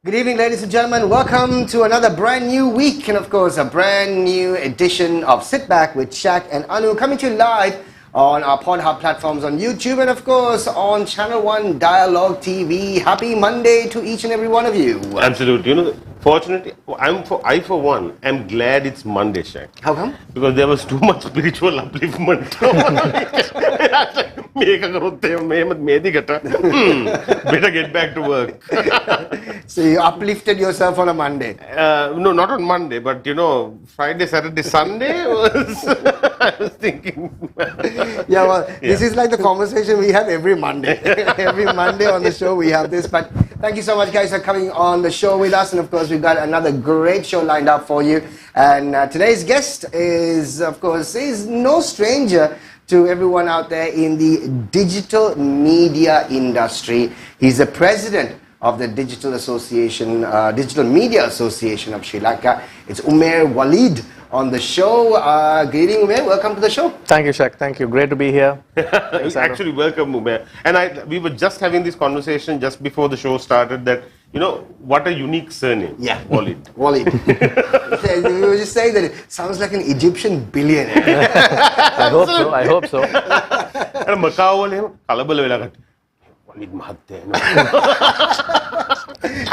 Good evening, ladies and gentlemen. Welcome to another brand new week and, of course, a brand new edition of Sitback with Shaq and Anu, coming to you live on our PodHub platforms on YouTube and, of course, on Channel 1 Dialogue TV. Happy Monday to each and every one of you. Absolutely. You know, fortunately, I for one am glad it's Monday, Shaq. How come? Because there was too much spiritual upliftment. Better get back to work. So you uplifted yourself on a Monday? No, not on Monday, but you know, Friday, Saturday, Sunday was. I was thinking. This is like the conversation we have every Monday. Every Monday on the show we have this. But thank you so much, guys, for coming on the show with us. And of course, we've got another great show lined up for you. And today's guest is, of course, is no stranger to everyone out there in the digital media industry. He's the president of the Digital Media Association of Sri Lanka. It's Umair Wolid on the show. Good evening, Umair. Welcome to the show. Thank you, Shaq. Thank you. Great to be here. Actually, welcome, Umair. And we were just having this conversation just before the show started that, you know, what a unique surname. Yeah. Wolid. Wolid. We were just saying that it sounds like an Egyptian billionaire. I hope so. I hope so. And Macau,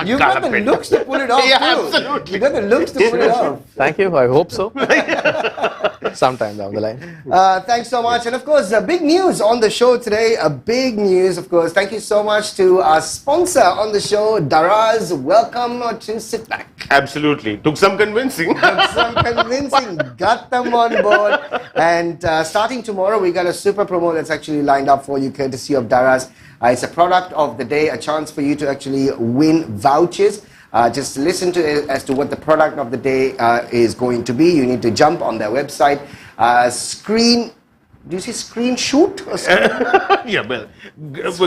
You got the looks to pull it off, yeah, too. Absolutely. You got the looks to pull it off. Thank you. I hope so. Sometime down the line. Thanks so much. And of course, big news on the show today. Big news, of course. Thank you so much to our sponsor on the show, Daraz. Welcome to Sitback. Absolutely. Took some convincing. Got them on board. And starting tomorrow, we got a super promo that's actually lined up for you, courtesy of Daraz. It's a product of the day, a chance for you to actually win vouchers. Just listen to it as to what the product of the day is going to be. You need to jump on their website. Do you say screenshot? Yeah, well,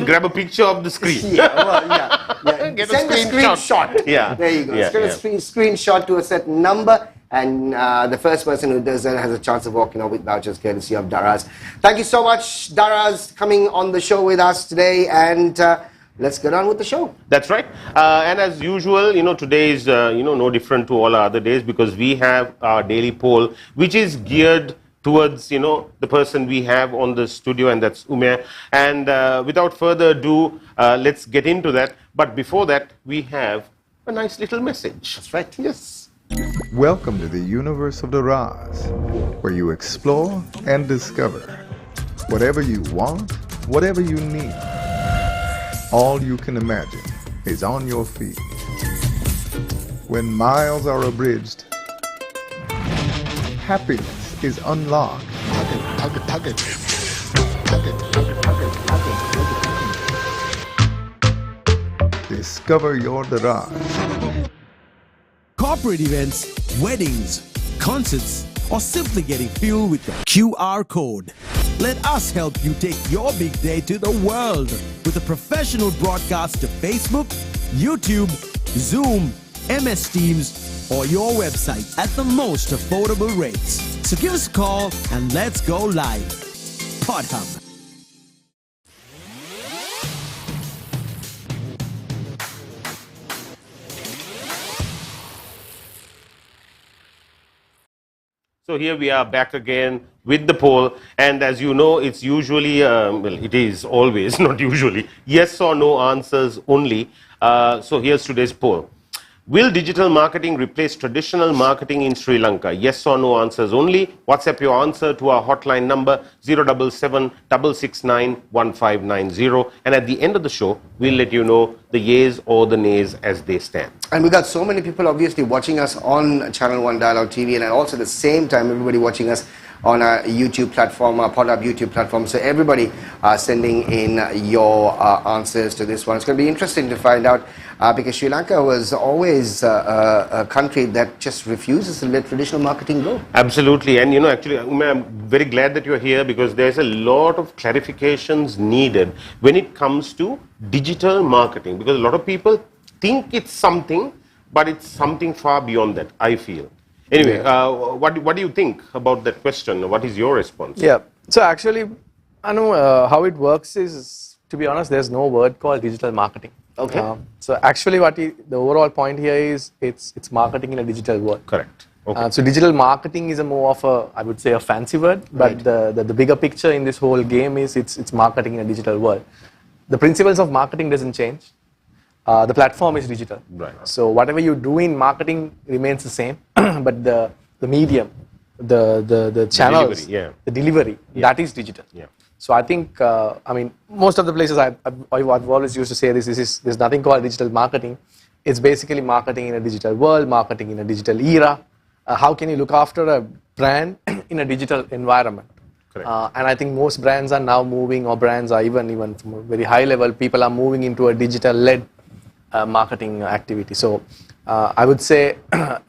grab a picture of the screen. Get Send a screenshot. Yeah. There you go. Screenshot to a certain number. And the first person who does that has a chance of walking out with vouchers courtesy of Daraz. Thank you so much, Daraz, coming on the show with us today. And let's get on with the show. That's right. And as usual, you know, today is, no different to all our other days because we have our daily poll, which is geared towards, you know, the person we have on the studio, and that's Umair. And without further ado, let's get into that. But before that, we have a nice little message. That's right. Yes. Welcome to the universe of the Raz, where you explore and discover whatever you want, whatever you need. All you can imagine is on your feet. When miles are abridged, happiness is unlocked. Discover your Daraz. Corporate events, weddings, concerts, or simply getting fuel with the QR code. Let us help you take your big day to the world with a professional broadcast to Facebook, YouTube, Zoom, MS Teams, or your website at the most affordable rates. So give us a call and let's go live. PodHub. So here we are back again with the poll, and as you know, it's usually, it is always, not usually, yes or no answers only. So here's today's poll. Will digital marketing replace traditional marketing in Sri Lanka? Yes or no answers only. WhatsApp your answer to our hotline number 077 669 1590. And at the end of the show, we'll let you know the yeas or the nays as they stand. And we got so many people obviously watching us on Channel 1 Dialogue TV, and also at the same time everybody watching us on our YouTube platform, our PodHub YouTube platform. So everybody sending in your answers to this one. It's going to be interesting to find out because Sri Lanka was always a country that just refuses to let traditional marketing go. Absolutely. And you know, actually, I'm very glad that you're here because there's a lot of clarifications needed when it comes to digital marketing, because a lot of people think it's something, but it's something far beyond that, I feel. Anyway, what do you think about that question? What is your response? Yeah. So actually, Anu, how it works is, to be honest, there's no word called digital marketing. Okay. So actually, the overall point here is it's marketing in a digital world. Correct. Okay. So digital marketing is a more of a, I would say, a fancy word, but the bigger picture in this whole game is it's marketing in a digital world. The principles of marketing doesn't change. The platform is digital. Right. So whatever you do in marketing remains the same, but the medium, the channels, the delivery, that is digital. Yeah. So I think, most of the places I've always used to say there's nothing called digital marketing. It's basically marketing in a digital world, marketing in a digital era. How can you look after a brand in a digital environment? Correct. And I think most brands are now moving, or brands are even from a very high level, people are moving into a digital-led marketing activity. So I would say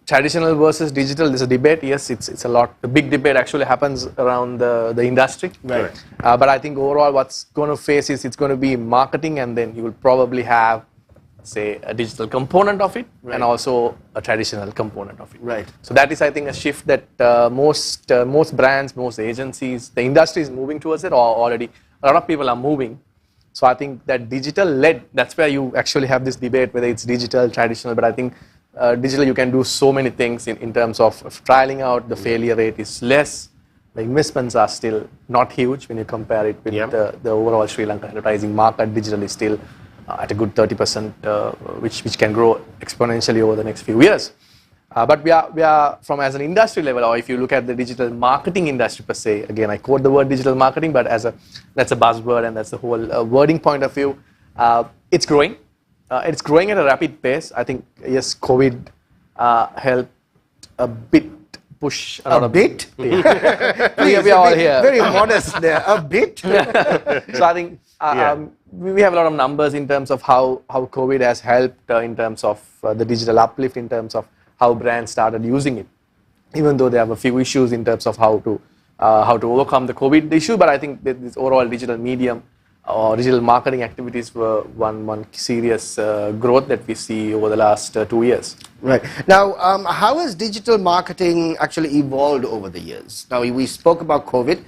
traditional versus digital, there's a debate. Yes, it's a lot. The big debate actually happens around the industry. Right. But I think overall what's going to face is it's going to be marketing, and then you will probably have, say, a digital component of it, and also a traditional component of it. Right. So that is, I think, a shift that most brands, most agencies, the industry is moving towards it, or already a lot of people are moving. So I think that digital-led, that's where you actually have this debate, whether it's digital, traditional, but I think digital, you can do so many things in terms of trialing out. The failure rate is less. The investments are still not huge when you compare it with the overall Sri Lanka advertising market. Digital is still at a good 30%, which can grow exponentially over the next few years. But we are from as an industry level, or if you look at the digital marketing industry per se, again, I quote the word digital marketing, but that's a buzzword, and that's the whole wording point of view. It's growing. It's growing at a rapid pace. I think, yes, COVID helped a bit push a bit? Yeah. we are all here. Very modest there. A bit? So I think we have a lot of numbers in terms of how COVID has helped in terms of the digital uplift, in terms of how brands started using it, even though they have a few issues in terms of how to overcome the COVID issue. But I think that this overall digital medium or digital marketing activities were one serious growth that we see over the last 2 years. Right. Now, how has digital marketing actually evolved over the years? Now, we spoke about COVID.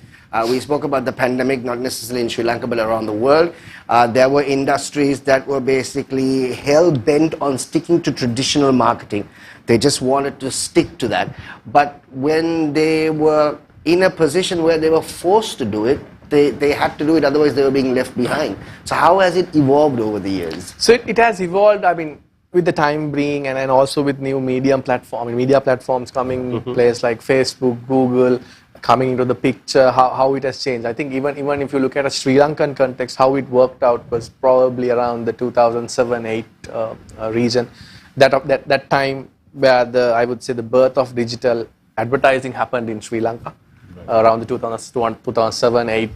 We spoke about the pandemic, not necessarily in Sri Lanka, but around the world. There were industries that were basically hell-bent on sticking to traditional marketing. They just wanted to stick to that. But when they were in a position where they were forced to do it, they had to do it, otherwise they were being left behind. So how has it evolved over the years? So it has evolved, with the time being, and also with new media platforms coming in place like Facebook, Google, coming into the picture, how it has changed. I think even if you look at a Sri Lankan context, how it worked out was probably around the 2007-8 region. That time where I would say the birth of digital advertising happened in Sri Lanka, around the 2007-8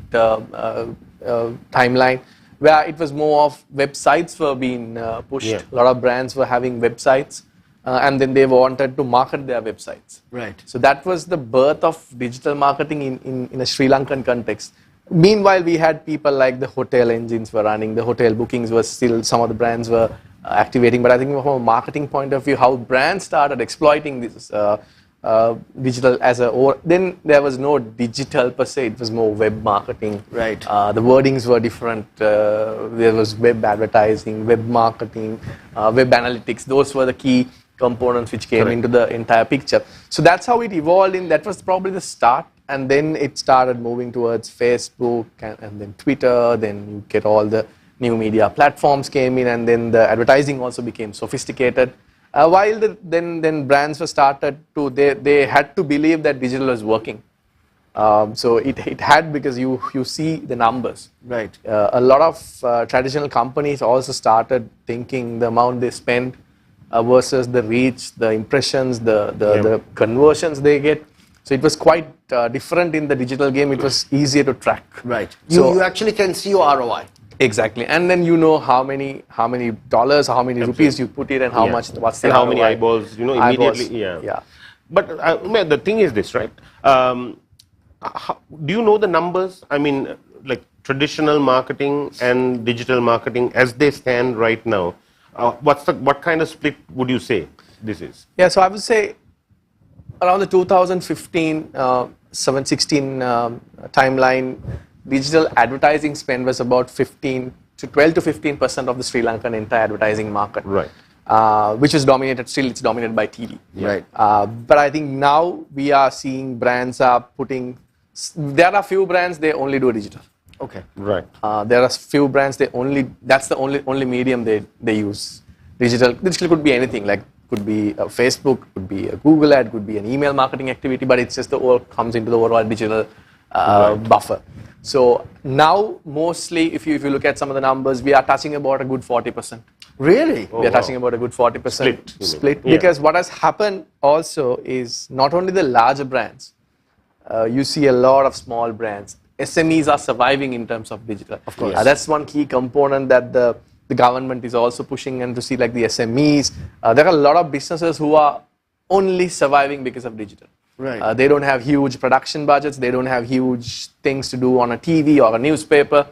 timeline, where it was more of websites were being pushed. Yeah. A lot of brands were having websites, and then they wanted to market their websites. Right. So that was the birth of digital marketing in a Sri Lankan context. Meanwhile, we had people like the hotel engines were running, the hotel bookings were still, some of the brands were activating. But I think from a marketing point of view, how brands started exploiting this digital then there was no digital per se, it was more web marketing. Right. The wordings were different. There was web advertising, web marketing, web analytics. Those were the key components which came into the entire picture. So that's how it evolved. That was probably the start. And then it started moving towards Facebook and then Twitter. Then you get all the new media platforms came in, and then the advertising also became sophisticated. While then brands were started to, they had to believe that digital was working. So it had, because you see the numbers. Right. A lot of traditional companies also started thinking the amount they spend versus the reach, the impressions, the conversions they get. So it was quite different in the digital game. It was easier to track. Right. So You actually can see your ROI. Exactly, and then you know how many dollars, how many rupees you put in, and how much, what's the and how ROI. many eyeballs, immediately. Yeah. But Umair, the thing is this, right? Do you know the numbers? Like traditional marketing and digital marketing as they stand right now. What kind of split would you say this is? Yeah, so I would say around the 2015, 16 timeline, digital advertising spend was about 15 to 12 to 15% of the Sri Lankan entire advertising market. Right. Which is dominated, still it's dominated by TV. Right. But I think now we are seeing brands are putting, there are few brands, they only do digital. Okay. Right. There are few brands, that's the only medium they use. Digital could be anything, like could be a Facebook, could be a Google ad, could be an email marketing activity, but it's just comes into the overall digital buffer. So now mostly, if you look at some of the numbers, we are touching about a good 40%. Really? We are touching about a good 40% split. Yeah. Because what has happened also is not only the larger brands, you see a lot of small brands. SMEs are surviving in terms of digital. Of course. That's one key component that the government is also pushing, and to see like the SMEs. There are a lot of businesses who are only surviving because of digital. Right. They don't have huge production budgets. They don't have huge things to do on a TV or a newspaper.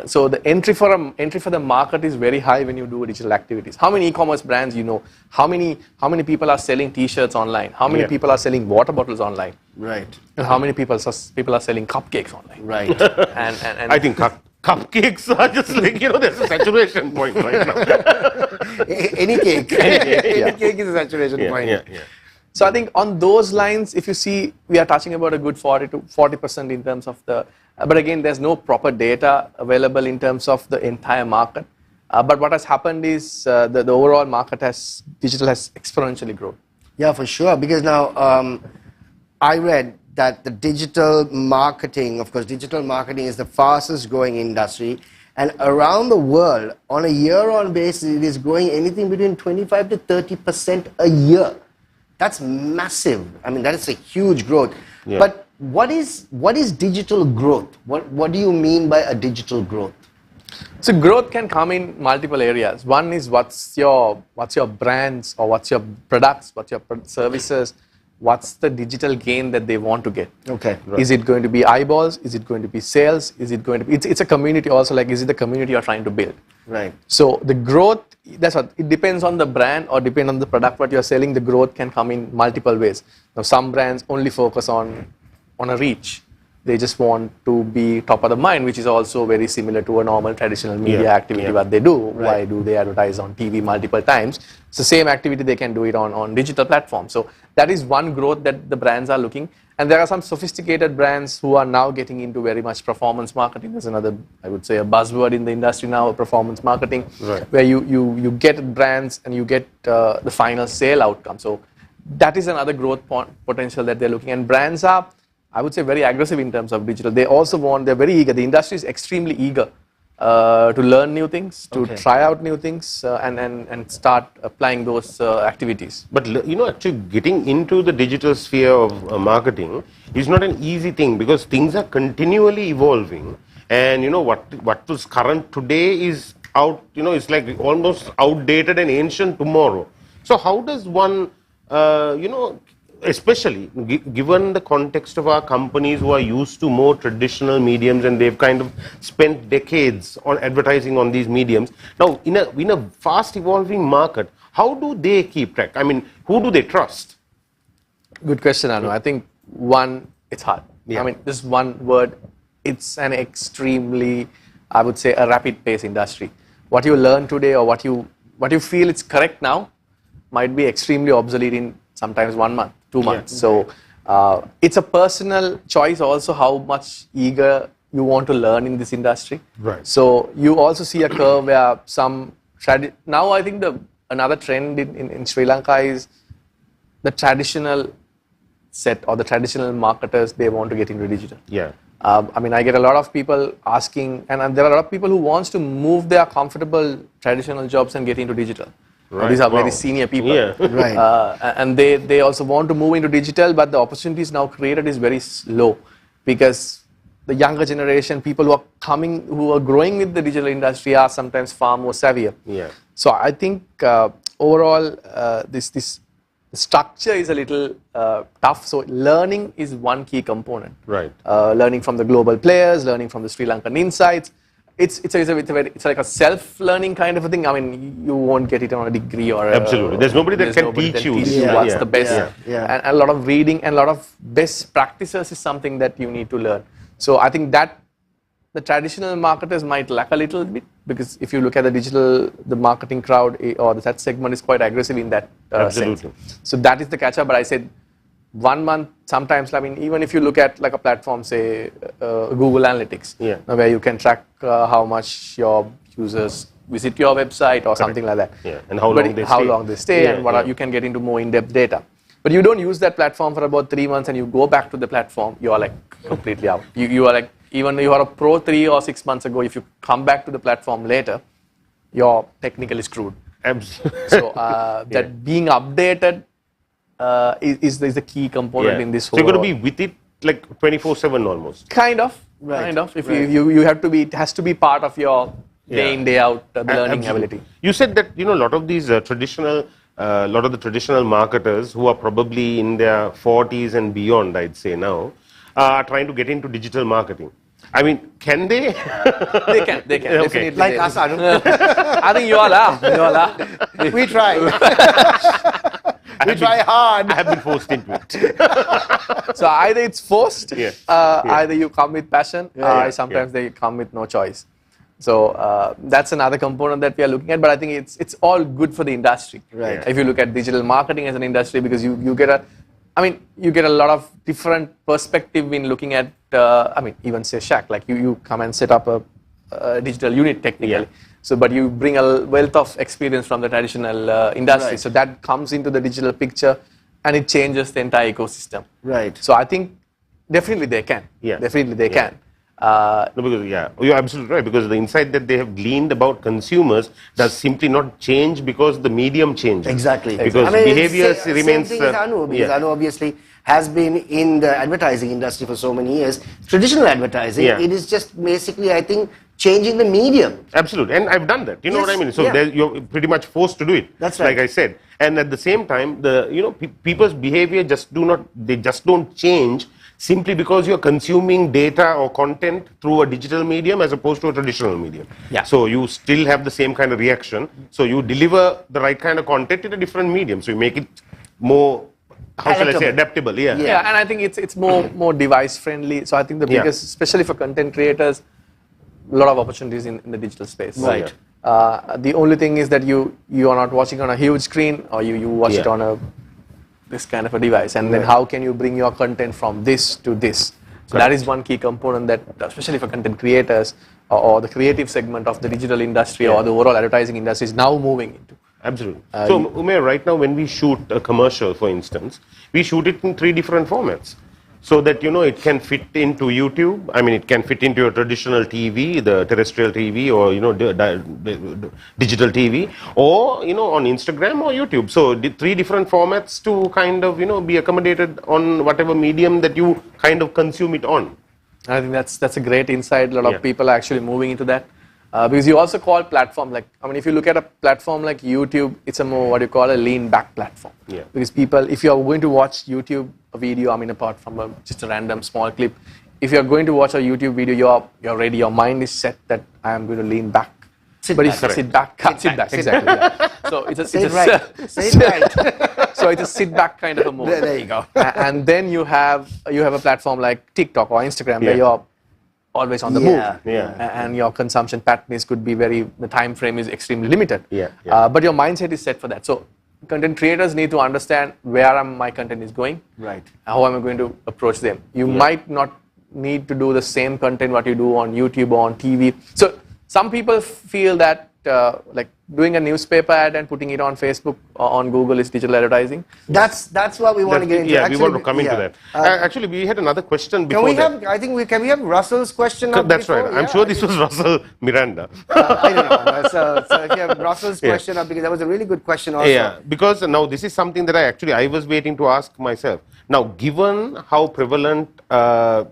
So the entry for the market is very high when you do digital activities. How many e-commerce brands you know? How many people are selling T-shirts online? How many people are selling water bottles online? Right. And how many people are selling cupcakes online? Right. And I think cupcakes are just like, there's a saturation point right now. Any cake. Any cake is a saturation point. Yeah. So I think on those lines, if you see, we are touching about a good 40% in terms of the, but again, there's no proper data available in terms of the entire market. But what has happened is the overall market digital has exponentially grown. Yeah, for sure. Because now I read that the digital marketing, of course, digital marketing is the fastest growing industry. And around the world, on a year-on basis, it is growing anything between 25 to 30% a year. That's massive. I mean, that is a huge growth. Yeah. But what is digital growth? What do you mean by a digital growth? So growth can come in multiple areas. One is what's your brands, or what's your products, what's your services, what's the digital gain that they want to get. Okay. Right. Is it going to be eyeballs? Is it going to be sales? Is it going to be, it's a community also, like is it the community you're trying to build? Right. So the growth, that's what, it depends on the brand or depend on the product what you're selling. The growth can come in multiple ways. Now some brands only focus on a reach. They just want to be top of the mind, which is also very similar to a normal traditional media activity what they do. Why do they advertise on TV multiple times? It's the same activity, they can do it on digital platforms. So that is one growth that the brands are looking. And there are some sophisticated brands who are now getting into very much performance marketing. There's another, I would say, a buzzword in the industry now, performance marketing, where you get brands and you get the final sale outcome. So that is another growth potential that they're looking. And brands are, I would say, very aggressive in terms of digital. They also they're very eager. The industry is extremely eager to learn new things, to try out new things, and start applying those activities. But actually getting into the digital sphere of marketing is not an easy thing, because things are continually evolving, and what was current today is out. It's like almost outdated and ancient tomorrow. So how does one, especially given the context of our companies who are used to more traditional mediums, and they've kind of spent decades on advertising on these mediums. Now, in a fast evolving market, how do they keep track? I mean, who do they trust? Good question, Anu. I think one, it's hard. Yeah. I mean, just one word, it's an extremely, I would say, a rapid pace industry. What you learn today or what you feel it's correct now might be extremely obsolete in sometimes 1 month, 2 months. So it's a personal choice also how much eager you want to learn in this industry. Right. So you also see a curve where now I think another trend in Sri Lanka is the traditional set or the traditional marketers, they want to get into digital. Yeah. I mean, I get a lot of people asking, and there are a lot of people who wants to move their comfortable traditional jobs and get into digital. Right. These are very senior people. Yeah. Right. And they also want to move into digital, but the opportunities now created is very low, because the younger generation, people who are growing with the digital industry are sometimes far more savvier. Yeah. So I think overall this structure is a little tough. So learning is one key component. Right. Learning from the global players, learning from the Sri Lankan insights. It's like a self-learning kind of a thing. I mean, you won't get it on a degree or absolutely. There's nobody that can teach you. What's the best. And a lot of reading and a lot of best practices is something that you need to learn. So I think that the traditional marketers might lack a little bit, because if you look at the digital, the marketing crowd or that segment is quite aggressive in that sense. So that is the catch-up. But I said 1 month, sometimes, I mean, even if you look at like a platform, say Google Analytics, where you can track how much your users visit your website or something like that. Yeah, and how long they stay. And what you can get into more in-depth data. But you don't use that platform for about 3 months and you go back to the platform, you are like completely out. You are like, even you are a pro 3 or 6 months ago, if you come back to the platform later, you're technically screwed. Absolutely. So that being updated is the key component in this whole. So you're going to be with it like 24/7 almost. Kind of. If you have to be, it has to be part of your day in, day out learning ability. You said that, you know, a lot of these lot of the traditional marketers who are probably in their 40s and beyond, I'd say now, are trying to get into digital marketing. I mean, can they? They can. Definitely. Like us, Anu. I think you all are. We try. We try hard. I have been forced into it. So either it's forced, either you come with passion, or sometimes they come with no choice. So that's another component that we are looking at, but I think it's all good for the industry. Right. If you look at digital marketing as an industry, because you get a lot of different perspective in looking at, even say Shaq, like you come and set up a digital unit technically. So, but you bring a wealth of experience from the traditional industry. So that comes into the digital picture and it changes the entire ecosystem. Right. So I think definitely they can. Definitely they can. No, because you're absolutely right, because the insight that they have gleaned about consumers does simply not change because the medium changes. Exactly. Because behaviors remains. Same thing as Anu, because Anu obviously has been in the advertising industry for so many years. Traditional advertising, it is just basically, I think, changing the medium. Absolutely, and I've done that. You know what I mean? So you're pretty much forced to do it. That's right. Like I said, and at the same time, people's behavior just don't change simply because you're consuming data or content through a digital medium as opposed to a traditional medium. So you still have the same kind of reaction. So you deliver the right kind of content in a different medium. So you make it more, how shall I say, adaptable. Yeah, and I think it's more device friendly. So I think the biggest, especially for content creators, a lot of opportunities in the digital space. Right. The only thing is that you are not watching on a huge screen, or you watch it on this kind of a device, and then how can you bring your content from this to this? So that is one key component that, especially for content creators or the creative segment of the digital industry or the overall advertising industry, is now moving into. Absolutely. So Umair, right now when we shoot a commercial, for instance, we shoot it in 3 different formats. So that, it can fit into YouTube. I mean, it can fit into your traditional TV, the terrestrial TV, or, digital TV, or, on Instagram or YouTube. So 3 different formats to kind of, be accommodated on whatever medium that you kind of consume it on. I think that's a great insight. A lot of people are actually moving into that. Because you also call platform, if you look at a platform like YouTube, it's a more what you call a lean back platform. Because people, if you're going to watch YouTube a video, apart from just a random small clip, if you're going to watch a YouTube video, you're ready, your mind is set that I am going to lean back. Sit back, exactly. So it's a so it's a sit back kind of a move. There you go. And then you have a platform like TikTok or Instagram where you're always on the move, and your consumption patterns could be the time frame is extremely limited. But your mindset is set for that. So content creators need to understand where my content is going, right? How am I going to approach them? You might not need to do the same content what you do on YouTube or on TV. So some people feel that doing a newspaper ad and putting it on Facebook or on Google is digital advertising. That's what we want to get into. Yeah, we want to come into that. Actually, we had another question before Can we have Russell's question up That's before? right. I'm sure this was Russell Miranda. I don't know. So if you have Russell's question up, because that was a really good question also. Yeah, because now this is something that I was waiting to ask myself. Now, given how prevalent the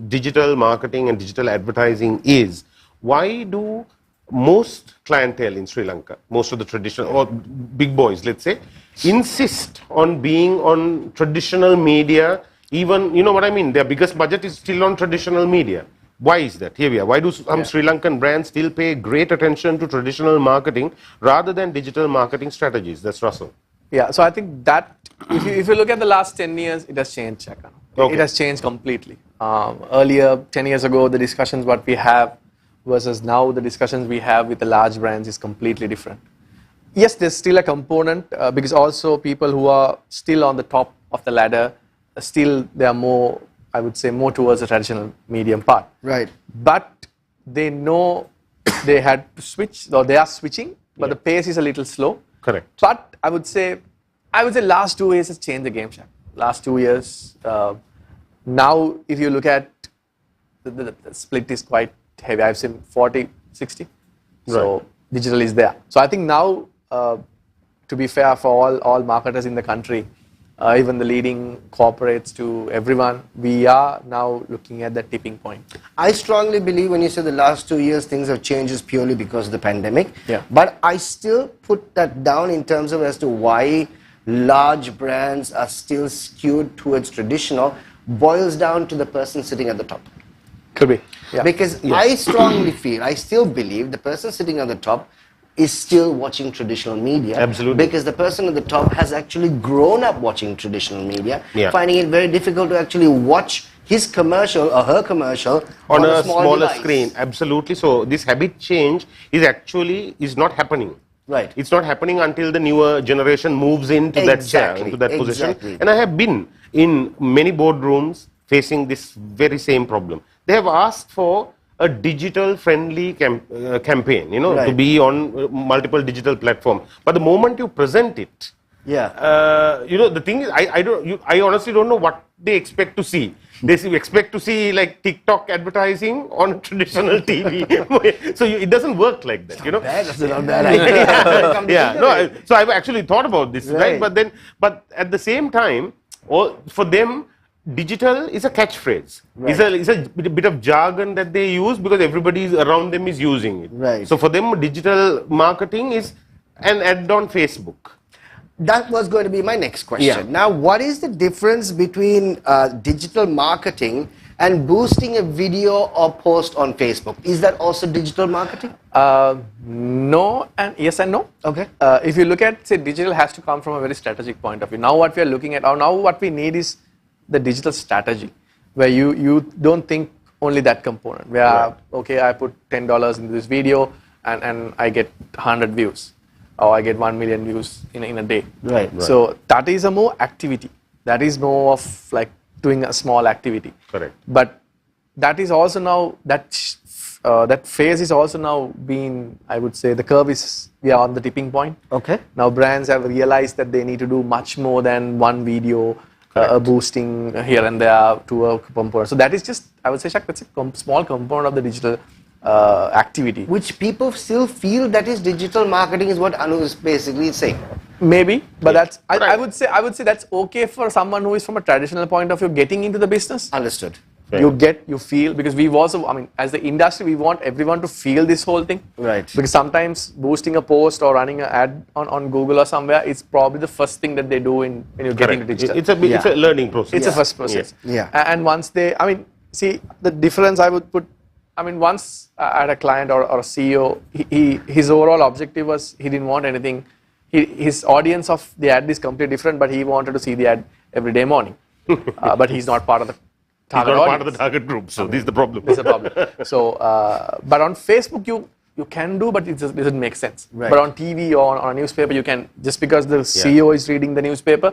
digital marketing and digital advertising is, why do most clientele in Sri Lanka, most of the traditional or big boys, let's say, insist on being on traditional media? Even, you know what I mean, their biggest budget is still on traditional media. Why is that? Here we are. Why do some Sri Lankan brands still pay great attention to traditional marketing rather than digital marketing strategies? That's Russell. Yeah, so I think that if you look at the last 10 years, it has changed, Shaq. It has changed completely. Earlier, 10 years ago, the discussions what we have versus now the discussions we have with the large brands is completely different. Yes, there's still a component because also people who are still on the top of the ladder, still they are more, I would say, more towards the traditional medium part. Right. But they know they had to switch, or they are switching, but the pace is a little slow. Correct. But I would say last 2 years has changed the game, Shaq. Last 2 years, now if you look at the split is quite heavy. I've seen 40, 60. So digital is there. So I think now, to be fair for all marketers in the country, even the leading corporates to everyone, we are now looking at that tipping point. I strongly believe when you say the last 2 years things have changed is purely because of the pandemic. Yeah. But I still put that down in terms of as to why large brands are still skewed towards traditional, boils down to the person sitting at the top. Could be. Yeah. Because I strongly feel, I still believe the person sitting at the top is still watching traditional media. Absolutely. Because the person at the top has actually grown up watching traditional media, Yeah. finding it very difficult to actually watch his commercial or her commercial On a small smaller device. screen. Absolutely. So this habit change is not happening. Right. It's not happening until the newer generation moves into that chair, Exactly, into that position. exactly. And I have been in many boardrooms facing this very same problem. They have asked for a digital-friendly campaign, to Right. be on multiple digital platforms. But the moment you present it, Yeah. the thing is, I honestly don't know what they expect to see. They expect to see like TikTok advertising on traditional TV. So it doesn't work like that, That's not bad idea. Come to Yeah, think of no. it. So I've actually thought about this, right? Right. But at the same time, for them, digital is a catchphrase. Right. It's a bit of jargon that they use because everybody around them is using it. Right. So for them, digital marketing is an ad on Facebook. That was going to be my next question. Yeah. Now, what is the difference between digital marketing and boosting a video or post on Facebook? Is that also digital marketing? No, and yes and no. Okay. If you look at, say, digital has to come from a very strategic point of view. Now what we are looking at, or now what we need is the digital strategy, where you don't think only that component, where, okay, I put $10 into this video and I get 100 views, or I get 1 million views in a day. Right. So that is a more activity. That is more of like doing a small activity. Correct. But that is also now, that phase is also now being, I would say, the curve is, we are on the tipping point. Okay. Now brands have realized that they need to do much more than one video, boosting here and there to a component. So that is just, I would say, Shaq, that's a small component of the digital activity. Which people still feel that is digital marketing is what Anu is basically saying. Maybe, but that's, Right. I would say that's okay for someone who is from a traditional point of view getting into the business. Understood. Right. You feel, because we've also, I mean, as the industry, we want everyone to feel this whole thing. Right. Because sometimes boosting a post or running an ad on Google or somewhere, it's probably the first thing that they do when you get into digital. It's a learning process. It's a first process. Yeah. And once they, I mean, see, the difference I would put, I mean, once I had a client or a CEO, his overall objective was he didn't want anything. His audience of the ad is completely different, but he wanted to see the ad every day morning. But he's not part of the target He's not audience. part of the target group, so this is the problem. This is a problem. So, but on Facebook, you can do, but it doesn't make sense. Right. But on TV or on a newspaper, you can, just because the CEO is reading the newspaper,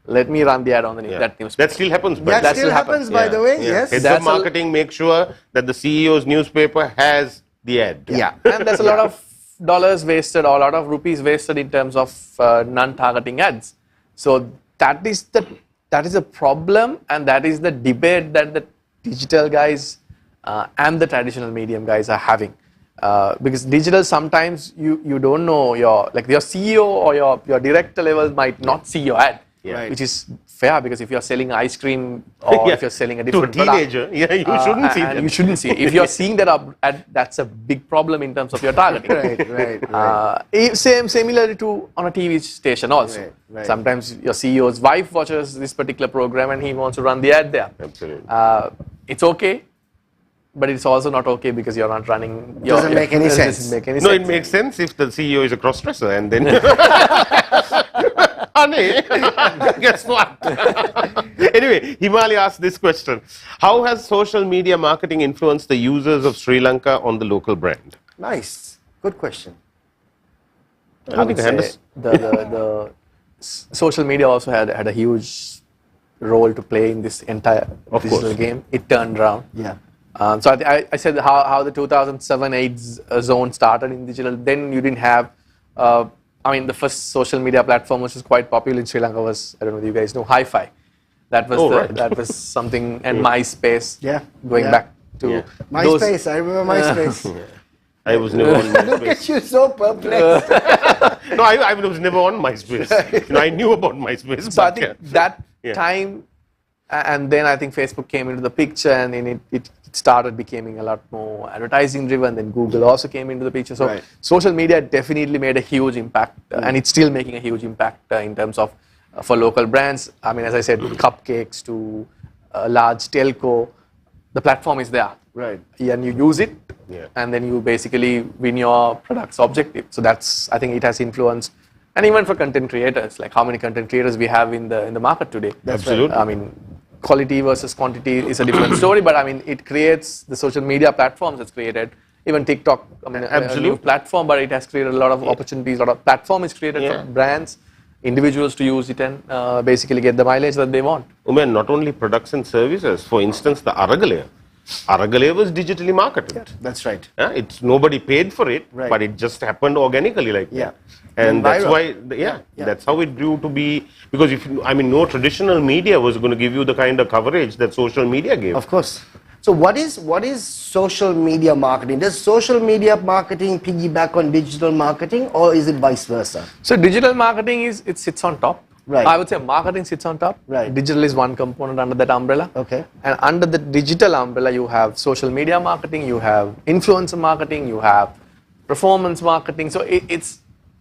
let me run the ad on the that newspaper. That still happens. by That the way. still happens, by the way. Yes. Heads That's of marketing make sure that the CEO's newspaper has the ad. Yeah. And there's a lot of dollars wasted or a lot of rupees wasted in terms of non-targeting ads. So that is a problem, and that is the debate that the digital guys and the traditional medium guys are having. Because digital, sometimes you don't know your CEO or your director level might not see your ad, which is fair, because if you're selling ice cream or if you're selling a different to a teenager, product, you shouldn't see that. You shouldn't see it. If you're seeing that ad, that's a big problem in terms of your targeting. Right. Similarly to on a TV station also. Right. Sometimes your CEO's wife watches this particular program and he wants to run the ad there. Absolutely. It's okay, but it's also not okay because you're not running. Doesn't make any sense. Doesn't make any No, sense. it makes sense if the CEO is a cross-dresser, and then Guess what? Anyway, Himali asked this question. How has social media marketing influenced the users of Sri Lanka on the local brand? Nice. Good question. I would say the social media also had a huge role to play in this entire digital game. It turned around. Yeah. So I said how the 2007-8 zone started in digital. Then you didn't have, I mean, the first social media platform which was quite popular in Sri Lanka was, I don't know if you guys know, Hi-Fi. That was that was something, and MySpace. Yeah. Going back to MySpace. I remember MySpace. I was never on MySpace. Look at you, so perplexed. No, I was never on MySpace. I knew about MySpace. So I think that time, and then I think Facebook came into the picture, and then it started becoming a lot more advertising driven. Then Google also came into the picture. So social media definitely made a huge impact, and it's still making a huge impact in terms of for local brands. I mean, as I said, cupcakes to a large telco, the platform is there. Right. And you use it, and then you basically win your product's objective. So that's, I think it has influenced, and even for content creators, like how many content creators we have in the market today. Absolutely. I mean, quality versus quantity is a different story, but I mean, it creates the social media platforms that's created. Even TikTok, I mean, a new platform, but it has created a lot of opportunities. A lot of platform is created for brands, individuals to use it and basically get the mileage that they want. Umair, not only products and services. For instance, the Aragalaya was digitally marketed. That's right. It's nobody paid for it, but it just happened organically like that. And that's why, that's how it grew to be. Because no traditional media was going to give you the kind of coverage that social media gave. Of course. So what is social media marketing? Does social media marketing piggyback on digital marketing, or is it vice versa? So digital marketing it sits on top. Right. I would say marketing sits on top. Right. Digital is one component under that umbrella. Okay. And under the digital umbrella, you have social media marketing, you have influencer marketing, you have performance marketing. So it's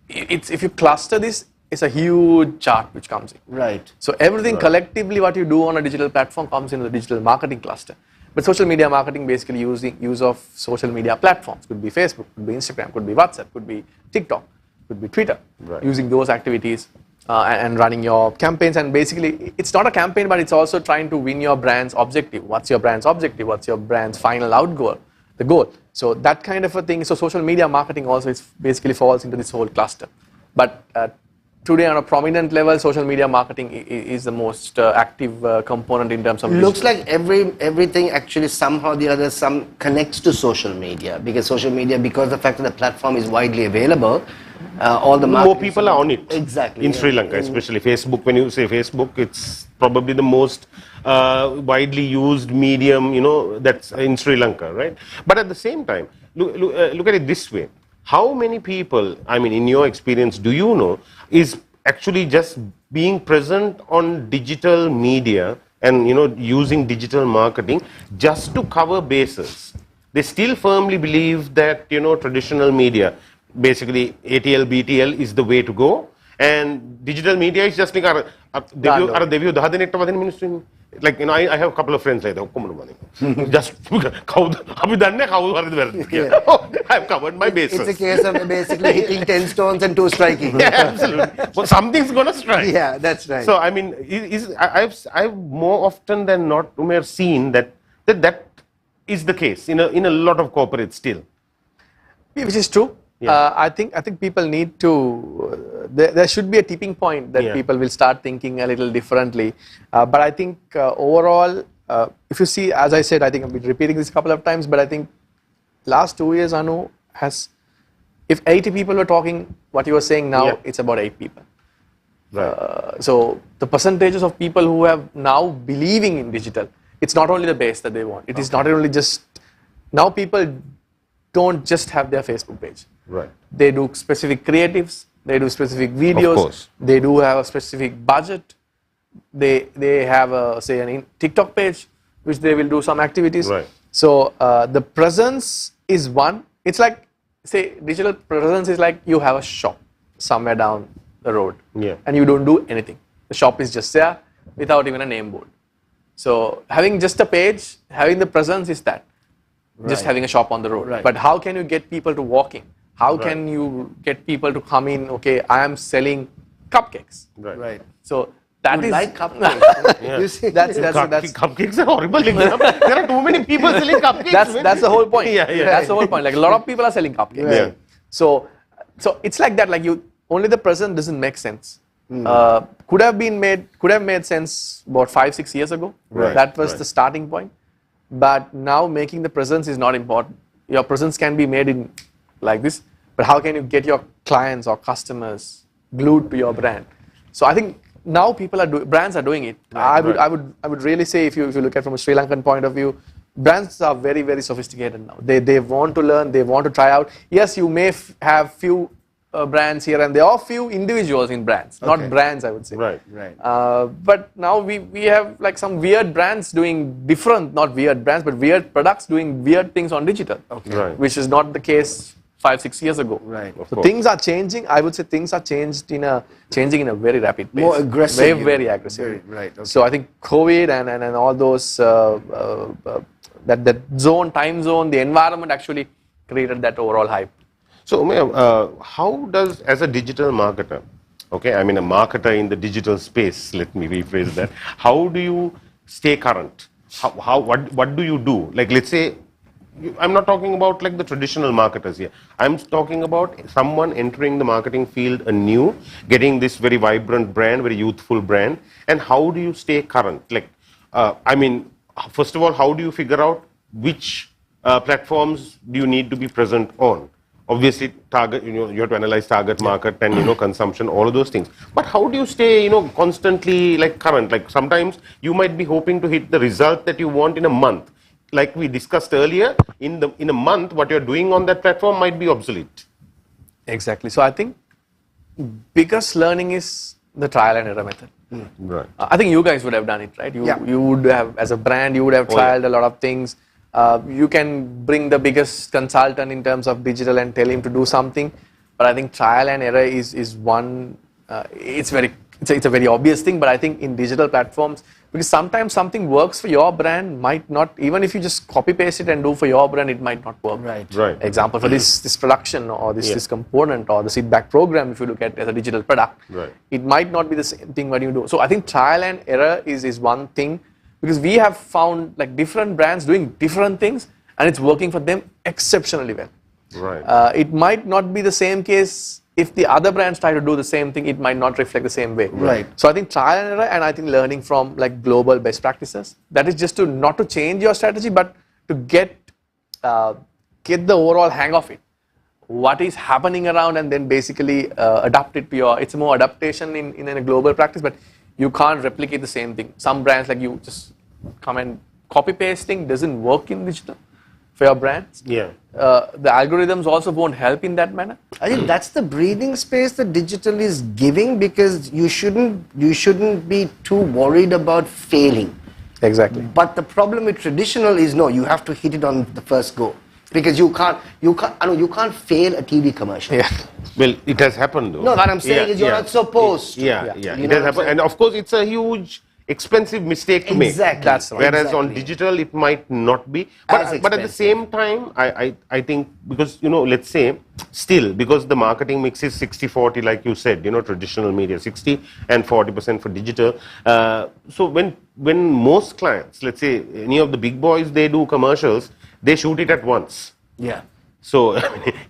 if you cluster this, it's a huge chart which comes in. Right. So everything collectively, what you do on a digital platform comes into the digital marketing cluster. But social media marketing basically use of social media platforms. Could be Facebook, could be Instagram, could be WhatsApp, could be TikTok, could be Twitter. Right. Using those activities and running your campaigns. And basically, it's not a campaign, but it's also trying to win your brand's objective. What's your brand's objective? What's your brand's final the goal? So that kind of a thing. So social media marketing also basically falls into this whole cluster. But today on a prominent level, social media marketing is the most active component in terms of Looks like everything actually somehow or the other connects to social media, because the fact that the platform is widely available, all the more people are on it. Exactly. In Sri Lanka, especially Facebook. When you say Facebook, it's probably the most widely used medium, that's in Sri Lanka, right? But at the same time, look at it this way. How many people, in your experience, do you know, is actually just being present on digital media and, using digital marketing just to cover bases? They still firmly believe that, traditional media, basically ATL, BTL is the way to go, and digital media is just like, like, I have a couple of friends like that. Just, I've covered my bases. It's a case of basically hitting 10 stones and 2 striking. Yeah, absolutely. Well, something's going to strike. Yeah, that's right. So, I've more often than not, Umair, seen that is the case in a lot of corporates still. Which is true. I think people need to, there should be a tipping point that people will start thinking a little differently. But I think overall, if you see, as I said, I think I've been repeating this a couple of times, but I think last 2 years, Anu, if 80 people were talking what you were saying now, it's about 8 people. Right. So the percentages of people who have now believing in digital, it's not only the base that they want. It is not only just, now people don't just have their Facebook page. Right. They do specific creatives, they do specific videos, of course. They do have a specific budget, they have a, say, a TikTok page, which they will do some activities. Right. So the presence is one. It's like, say, digital presence is like you have a shop somewhere down the road, and you don't do anything. The shop is just there without even a name board. So having just a page, having the presence is that. Just having a shop on the road. Right. But how can you get people to walk in? How can you get people to come in? Okay, I am selling cupcakes. Right. So that You is like cupcakes. Yeah. You see, that's Cupcakes are horrible. There are too many people selling cupcakes. that's the whole point. Yeah. That's the whole point. Like a lot of people are selling cupcakes. Yeah. So it's like that. Like only the present doesn't make sense. Could have made sense about 5-6 years ago. Right, That was right. the starting point. But now making the presence is not important. Your presence can be made in like this, but how can you get your clients or customers glued to your brand? So I think now brands are doing it. I would really say if you look at from a Sri Lankan point of view, brands are very, very sophisticated now. They want to learn, they want to try out. Yes, you may have few brands here and there, or few individuals in brands, not brands, I would say. Right. But now we have like some weird brands doing different, not weird brands, but weird products doing weird things on digital. Right. Which is not the case 5-6 years ago. Right. So things are changing. I would say things are changing in a very rapid pace. More aggressive. Very, very aggressive. Right. Okay. So I think COVID and all those that time zone, the environment actually created that overall hype. So, Umair, how does, as a digital marketer, okay, I mean a marketer in the digital space, let me rephrase that, how do you stay current? What do you do? Like, let's say, I'm not talking about like the traditional marketers here. I'm talking about someone entering the marketing field anew, getting this very vibrant brand, very youthful brand, and how do you stay current? Like, I mean, first of all, how do you figure out which platforms do you need to be present on? Obviously, target, you have to analyze target market and, consumption, all of those things. But how do you stay, constantly like current? Like sometimes you might be hoping to hit the result that you want in a month. Like we discussed earlier, in a month, what you're doing on that platform might be obsolete. Exactly. So I think biggest learning is the trial and error method. Right. I think you guys would have done it, right? You would have, as a brand, you would have trialed a lot of things. You can bring the biggest consultant in terms of digital and tell him to do something, but I think trial and error is one. It's a very obvious thing, but I think in digital platforms, because sometimes something works for your brand might not, even if you just copy paste it and do for your brand, it might not work. Right. Example for this production or this component or the Sitback program, if you look at as a digital product, it might not be the same thing when you do. So I think trial and error is one thing. Because we have found like different brands doing different things and it's working for them exceptionally well. Right. It might not be the same case if the other brands try to do the same thing, it might not reflect the same way. Right. So I think trial and error and I think learning from like global best practices. That is just to not to change your strategy, but to get the overall hang of it. What is happening around and then basically adapt it to your, it's more adaptation in a global practice, but you can't replicate the same thing. Some brands like you just come and copy pasting doesn't work in digital for your brands. Yeah. The algorithms also won't help in that manner. I think that's the breathing space that digital is giving, because you shouldn't be too worried about failing. Exactly. But the problem with traditional is no, you have to hit it on the first go, because you can't fail a TV commercial. Yeah. Well, it has happened though. No, what I'm saying is you're not supposed to. Yeah. You It know has what I'm happened, and of course, it's a huge, expensive mistake to make. Exactly. That's right. Whereas on Exactly. digital, it might not be. As But at the same time, I think, because, let's say, still, because the marketing mix is 60-40, like you said, traditional media, 60 and 40% for digital. So when most clients, let's say, any of the big boys, they do commercials, they shoot it at once. Yeah. So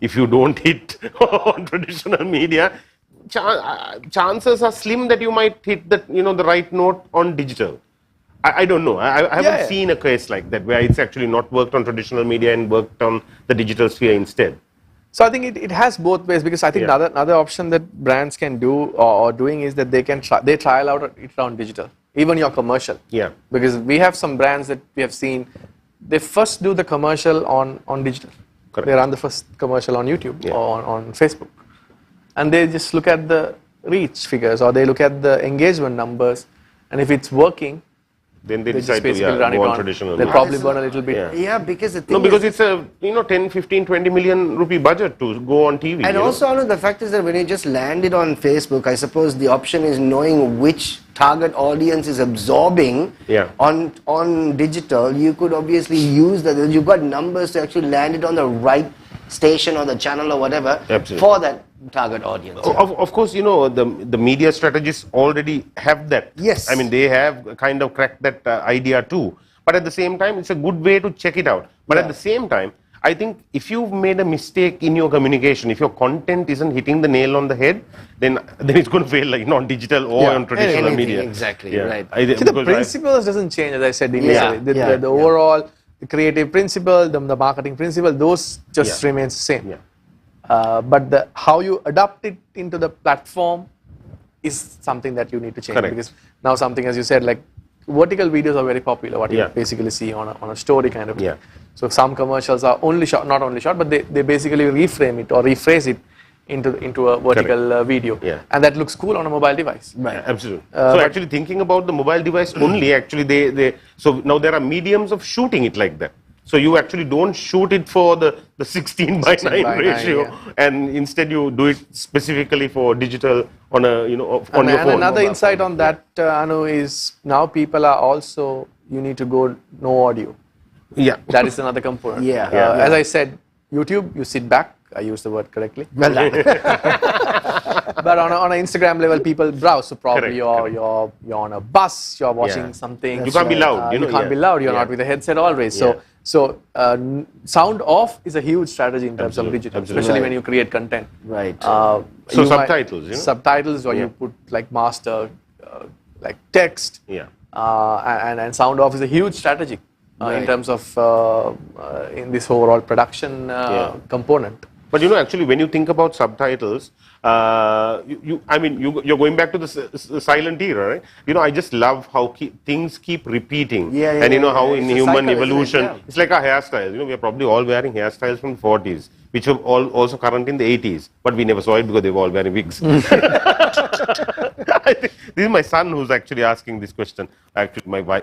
if you don't hit on traditional media, chances are slim that you might hit the right note on digital. I don't know. I haven't seen a case like that where it's actually not worked on traditional media and worked on the digital sphere instead. So I think it has both ways, because I think another option that brands can do or doing is that they trial out it on digital, even your commercial. Yeah. Because we have some brands that we have seen, they first do the commercial on digital. Correct. They run the first commercial on YouTube or on Facebook. And they just look at the reach figures or they look at the engagement numbers. And if it's working, then they just decide to basically run it go on on. traditional They'll media. probably burn a little bit. Yeah, because the thing No, because is, it's a 10, 15, 20 million rupee budget to go on TV. and also the fact is that when you just land it on Facebook, I suppose the option is knowing which target audience is absorbing on digital. You could obviously use that. You've got numbers to actually land it on the right station or the channel or whatever. Absolutely. For that. target audience. Of course, you know, the media strategists already have that. Yes. I mean, they have kind of cracked that idea too. But at the same time, it's a good way to check it out. But at the same time, I think if you've made a mistake in your communication, if your content isn't hitting the nail on the head, then it's going to fail, like on digital or on traditional Anything, media. exactly, right. See, the principles doesn't change, as I said initially. The overall, the creative principle, the marketing principle, those just remains the same. But how you adapt it into the platform is something that you need to change. Correct. Because now something, as you said, like vertical videos are very popular, what you basically see on a story kind of thing. So some commercials are only shot, not only shot, but they basically reframe it or rephrase it into a vertical video. And that looks cool on a mobile device. Right. Absolutely. So actually thinking about the mobile device only, actually so now there are mediums of shooting it like that. So you actually don't shoot it for the 16 by 9 ratio, and instead you do it specifically for digital on a on your phone. And another insight on that, Anu, is now people are also, you need to go no audio. That is another component. As I said, YouTube, you sit back. I used the word correctly. Well done. But on an Instagram level, people browse. So probably you're on a bus, you're watching something. You can't be loud. You can't be loud. You're not with a headset always. So sound off is a huge strategy in terms of digital, especially when you create content. Right. So subtitles. Subtitles, or you put like master, like text. And sound off is a huge strategy in terms of in this overall production component. But actually, when you think about subtitles, you're going back to the silent era, right? I just love how things keep repeating. How in human evolution, it's like our hairstyles. We are probably all wearing hairstyles from the 40s, which were also current in the 80s, but we never saw it because they were all wearing wigs. I think this is my son who's actually asking this question. Actually,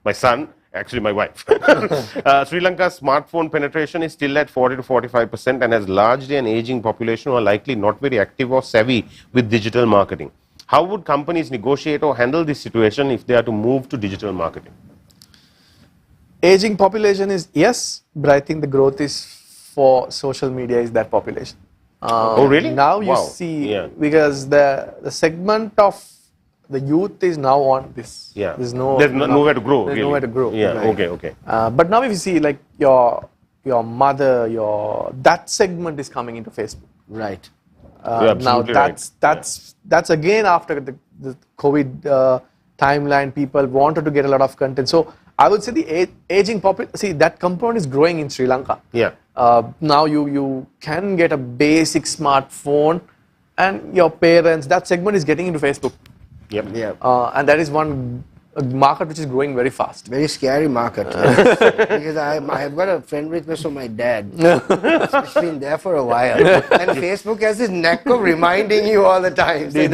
my son. Actually, my wife. Sri Lanka's smartphone penetration is still at 40 to 45% and has largely an aging population who are likely not very active or savvy with digital marketing. How would companies negotiate or handle this situation if they are to move to digital marketing? Aging population is yes, but I think the growth is for social media is that population. Oh, really? Now you see, because the segment of the youth is now on this. There's nowhere to grow. There's nowhere to grow. Okay. But now if you see, like your mother, that segment is coming into Facebook. Right. Now that's again after the COVID timeline. People wanted to get a lot of content. So I would say the aging population. See, that component is growing in Sri Lanka. Now you can get a basic smartphone, and your parents. That segment is getting into Facebook. And that is one market which is growing very fast. Very scary market. Because I've got a friend request from my dad. It's been there for a while. And Facebook has this knack of reminding you all the time. Did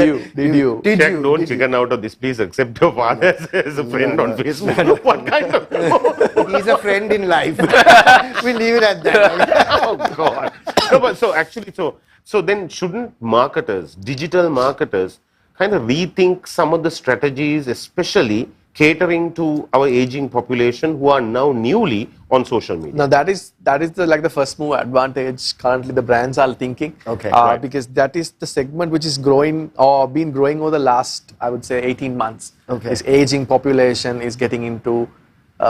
you? Don't chicken out of this. Please accept your father as a friend on Facebook. What kind of... He's a friend in life. We'll leave it at that. Oh, God. No, but so actually, so then shouldn't marketers, digital marketers, kind of rethink some of the strategies, especially catering to our aging population who are now newly on social media? Now that is the first move advantage currently the brands are thinking. Because that is the segment which is growing or been growing over the last, I would say, 18 months. This aging population is getting into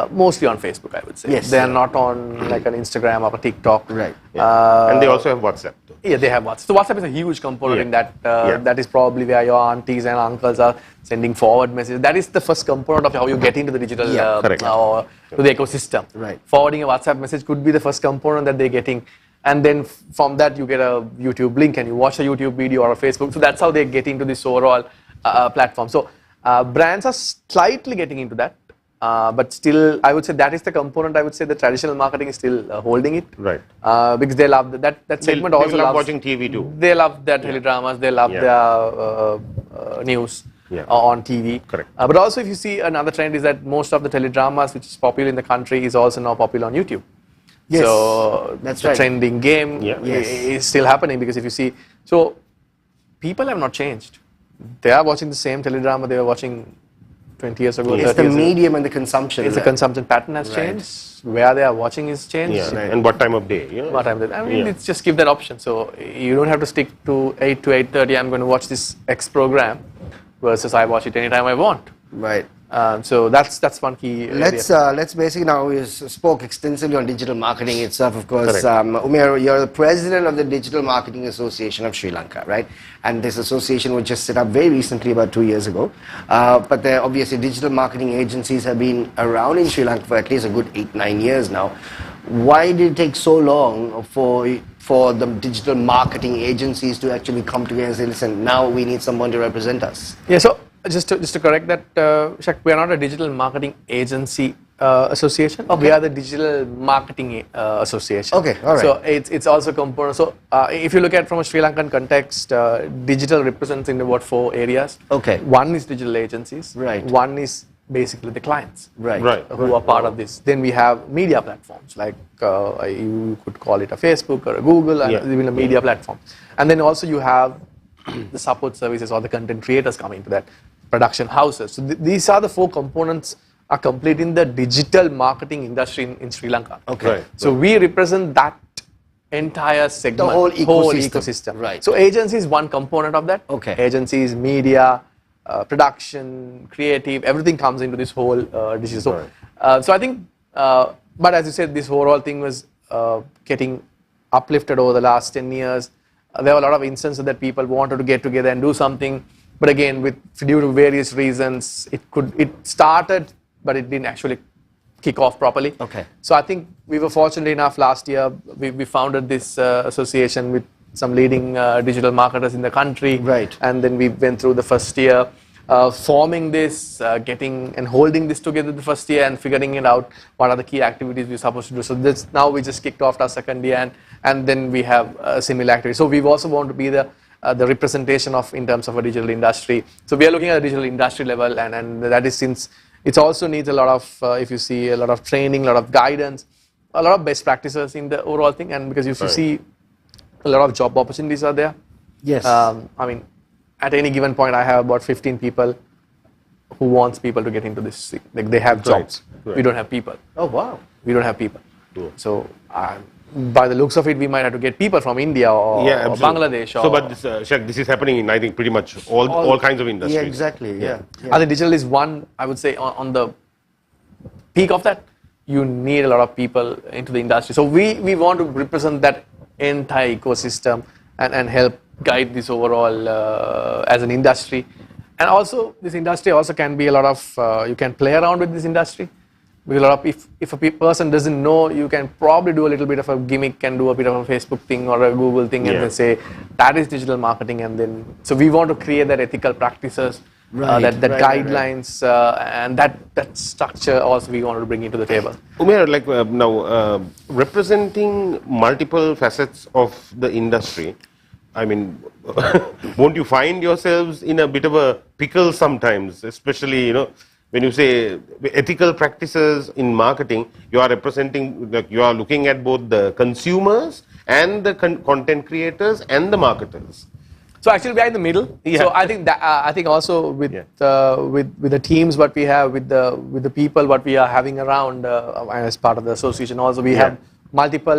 mostly on Facebook, I would say. They are not on like an Instagram or a TikTok. Right. And they also have WhatsApp. Yeah, they have WhatsApp. So WhatsApp is a huge component in that. That is probably where your aunties and uncles are sending forward messages. That is the first component of how you get into the digital or to the ecosystem. Forwarding a WhatsApp message could be the first component that they're getting. And then from that you get a YouTube link and you watch a YouTube video or a Facebook. So that's how they get into this overall platform. So brands are slightly getting into that. But still, I would say that is the component. I would say the traditional marketing is still holding it, because they love that segment. They love watching TV too. They love their teledramas. They love their news on TV. But also, if you see another trend is that most of the teledramas which is popular in the country is also now popular on YouTube. So that's the trending game is still happening, because if you see, so people have not changed. They are watching the same teledrama they were watching 20 years ago. It's 30 the years ago. medium and the consumption. It's the consumption pattern has changed. Where they are watching is changed. Yeah. And what time of day? You know? What time? I mean, it's just give that option. So you don't have to stick to 8 to 8:30. I'm going to watch this X program, versus I watch it anytime I want. Right. So that's one key. Let's basically now we spoke extensively on digital marketing itself. Of course, Umair, you're the president of the Digital Marketing Association of Sri Lanka, right? And this association was just set up very recently, about 2 years ago. But there obviously digital marketing agencies have been around in Sri Lanka for at least a good 8-9 years now. Why did it take so long for the digital marketing agencies to actually come together and say, listen, now we need someone to represent us? Yeah. So just to correct that, Shaq, we are not a digital marketing agency association. Okay. We are the digital marketing association. Okay, all right. So it's also component. So if you look at from a Sri Lankan context, digital represents in about 4 areas. Okay. One is digital agencies. Right. One is basically the clients. Right. Who are part of this. Then we have media platforms like you could call it a Facebook or a Google, and even a media platform. And then also you have the support services or the content creators coming into that, production houses. So these are the 4 components are completing the digital marketing industry in Sri Lanka. Okay. Right. So we represent that entire segment, The whole ecosystem. Right. So agency is one component of that. Okay. Agencies, media, production, creative, everything comes into this whole digital. So I think, but as you said, this overall thing was getting uplifted over the last 10 years. There were a lot of instances that people wanted to get together and do something, but again, due to various reasons, it started, but it didn't actually kick off properly. Okay. So I think we were fortunate enough last year. We founded this association with some leading digital marketers in the country. Right. And then we went through the first year, forming this, getting and holding this together the first year and figuring it out what are the key activities we're supposed to do. So this, now we just kicked off our second year and then we have similar activities. So we also want to be the representation of in terms of a digital industry. So we are looking at a digital industry level and that is since it also needs a lot of, if you see a lot of training, a lot of guidance, a lot of best practices in the overall thing. And because if you see a lot of job opportunities are there. Yes. I mean, at any given point, I have about 15 people who wants people to get into this. Like they have jobs. Right. We don't have people. Oh, wow. We don't have people. Cool. So by the looks of it, we might have to get people from India or Bangladesh. So, but this, Shaq, this is happening in, I think, pretty much all kinds of industries. Yeah, exactly. Yeah. I think digital is one, I would say, on the peak of that, you need a lot of people into the industry. So we want to represent that entire ecosystem and help guide this overall as an industry. And also, this industry also can be a lot of, you can play around with this industry. Because a lot of, if a person doesn't know, you can probably do a little bit of a gimmick and do a bit of a Facebook thing or a Google thing and then say, that is digital marketing. And then, so we want to create that ethical practices, that guidelines, and that structure also we want to bring into the table. Umair, like now, representing multiple facets of the industry, I mean, won't you find yourselves in a bit of a pickle sometimes, especially, you know, when you say ethical practices in marketing, you are representing, like, you are looking at both the consumers and the content creators and the marketers. So actually, we are in the middle. Yeah. So I think that I think also with the teams what we have, with the people what we are having around as part of the association, also we have multiple.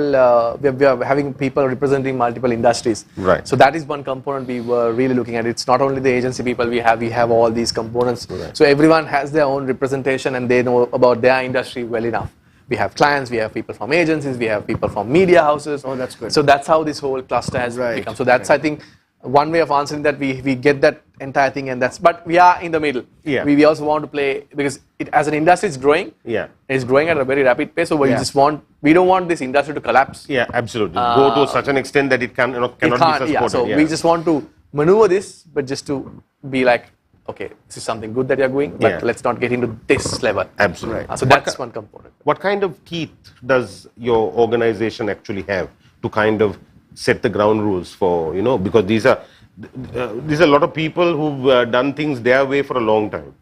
We are having people representing multiple industries. Right. So that is one component we were really looking at. It's not only the agency people we have all these components. Right. So everyone has their own representation and they know about their industry well enough. We have clients, we have people from agencies, we have people from media houses. Oh, that's good. So that's how this whole cluster has become. So that's I think one way of answering that. We get that entire thing, and but we are in the middle. Yeah. We also want to play because as an industry it's growing. Yeah. It's growing at a very rapid pace. So we don't want this industry to collapse. Yeah, absolutely. Go to such an extent that it cannot be supported. Yeah. So we just want to maneuver this, but just to be like, okay, this is something good that you're doing, but let's not get into this level. Absolutely. So that's one component. What kind of teeth does your organization actually have to kind of set the ground rules for, you know, because these are a lot of people who've done things their way for a long time.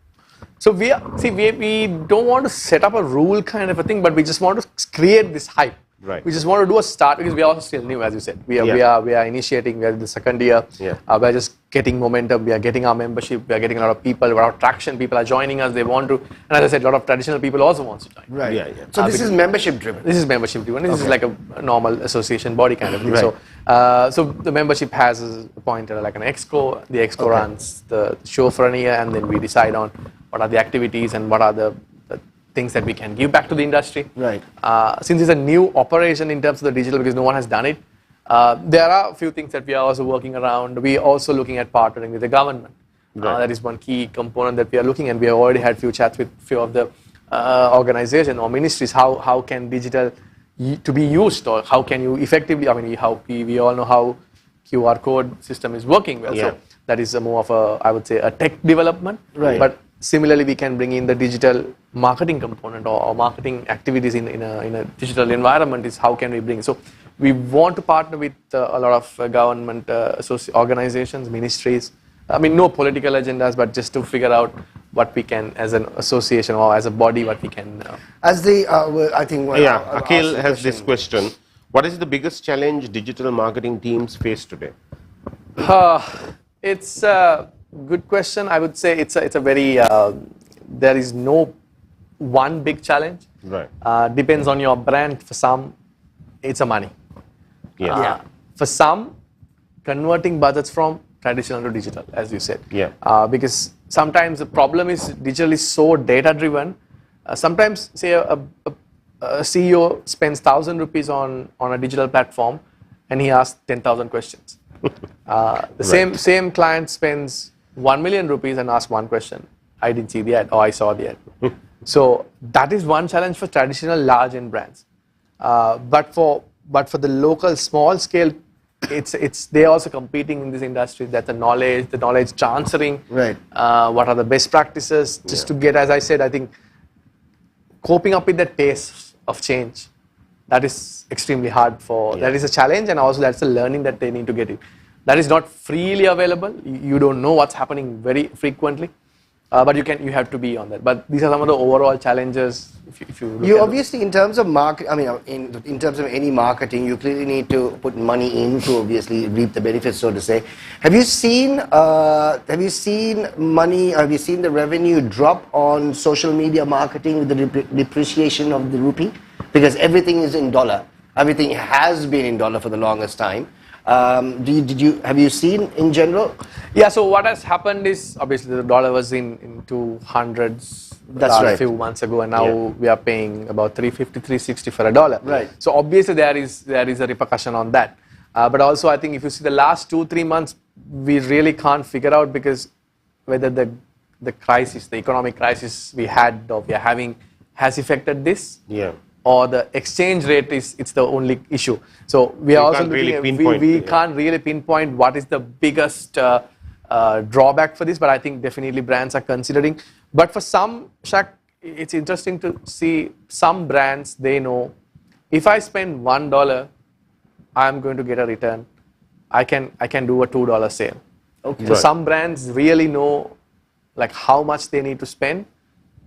So we don't want to set up a rule kind of a thing, but we just want to create this hype. Right. We just want to do a start because we are also still new, as you said. We are initiating. We are in the second year. Yeah. We are just getting momentum. We are getting our membership. We are getting a lot of people. A lot of traction. People are joining us. They want to. And as I said, a lot of traditional people also want to join. Right. Yeah, yeah. So this is membership driven. This is membership driven. This is like a normal association body kind of thing. Right. So the membership has appointed like an exco. The exco runs the show for a year, and then we decide on what are the activities and what are the things that we can give back to the industry. Right. Since it's a new operation in terms of the digital, because no one has done it, there are a few things that we are also working around. We are also looking at partnering with the government. Right. That is one key component that we are looking at. We have already had few chats with few of the organizations or ministries. How can digital to be used, or how can you effectively? I mean, we all know how QR code system is working well. Yeah. So that is more of a, I would say, a tech development. Right. But similarly, we can bring in the digital marketing component or marketing activities in a digital environment. Is how can we bring? So we want to partner with a lot of government organizations, ministries. I mean, no political agendas, but just to figure out what we can, as an association or as a body, what we can. As the, I think. Akhil has this question. What is the biggest challenge digital marketing teams face today? It's a good question. I would say it's a very, there is no one big challenge. Right. Depends on your brand. For some, it's a money. Yeah. For some, converting budgets from traditional to digital, as you said. Yeah. Because sometimes the problem is digital is so data driven. Sometimes, say a CEO spends 1,000 rupees on a digital platform, and he asks 10,000 questions. The same client spends 1 million rupees and asks one question. I didn't see the ad, or I saw the ad. So that is one challenge for traditional large end brands. But for the local small scale, they're also competing in this industry. That's the knowledge transferring. Right. What are the best practices? Just to get, as I said, I think coping up with that pace of change, that is extremely hard that is a challenge, and also that's the learning that they need to get it. That is not freely available. You don't know what's happening very frequently, but you have to be on that. But these are some of the overall challenges. If you obviously, in terms of in terms of any marketing, you clearly need to put money in to obviously reap the benefits, so to say. Have you seen money? Have you seen the revenue drop on social media marketing with the depreciation of the rupee? Because everything is in dollar. Everything has been in dollar for the longest time. Have you seen in general? Yeah, so what has happened is obviously the dollar was in 200s a few months ago, and now we are paying about 350, 360 for a dollar. Right. So obviously there is a repercussion on that. But also I think if you see the last 2-3 months, we really can't figure out because whether the crisis, the economic crisis we had or we are having has affected this. Yeah. Or the exchange rate it's the only issue. So we are also looking at, we can't really pinpoint what is the biggest drawback for this, but I think definitely brands are considering. But for some, Shaq, it's interesting to see some brands, they know if I spend $1, I'm going to get a return. I can do a $2 sale. Okay. So some brands really know like how much they need to spend,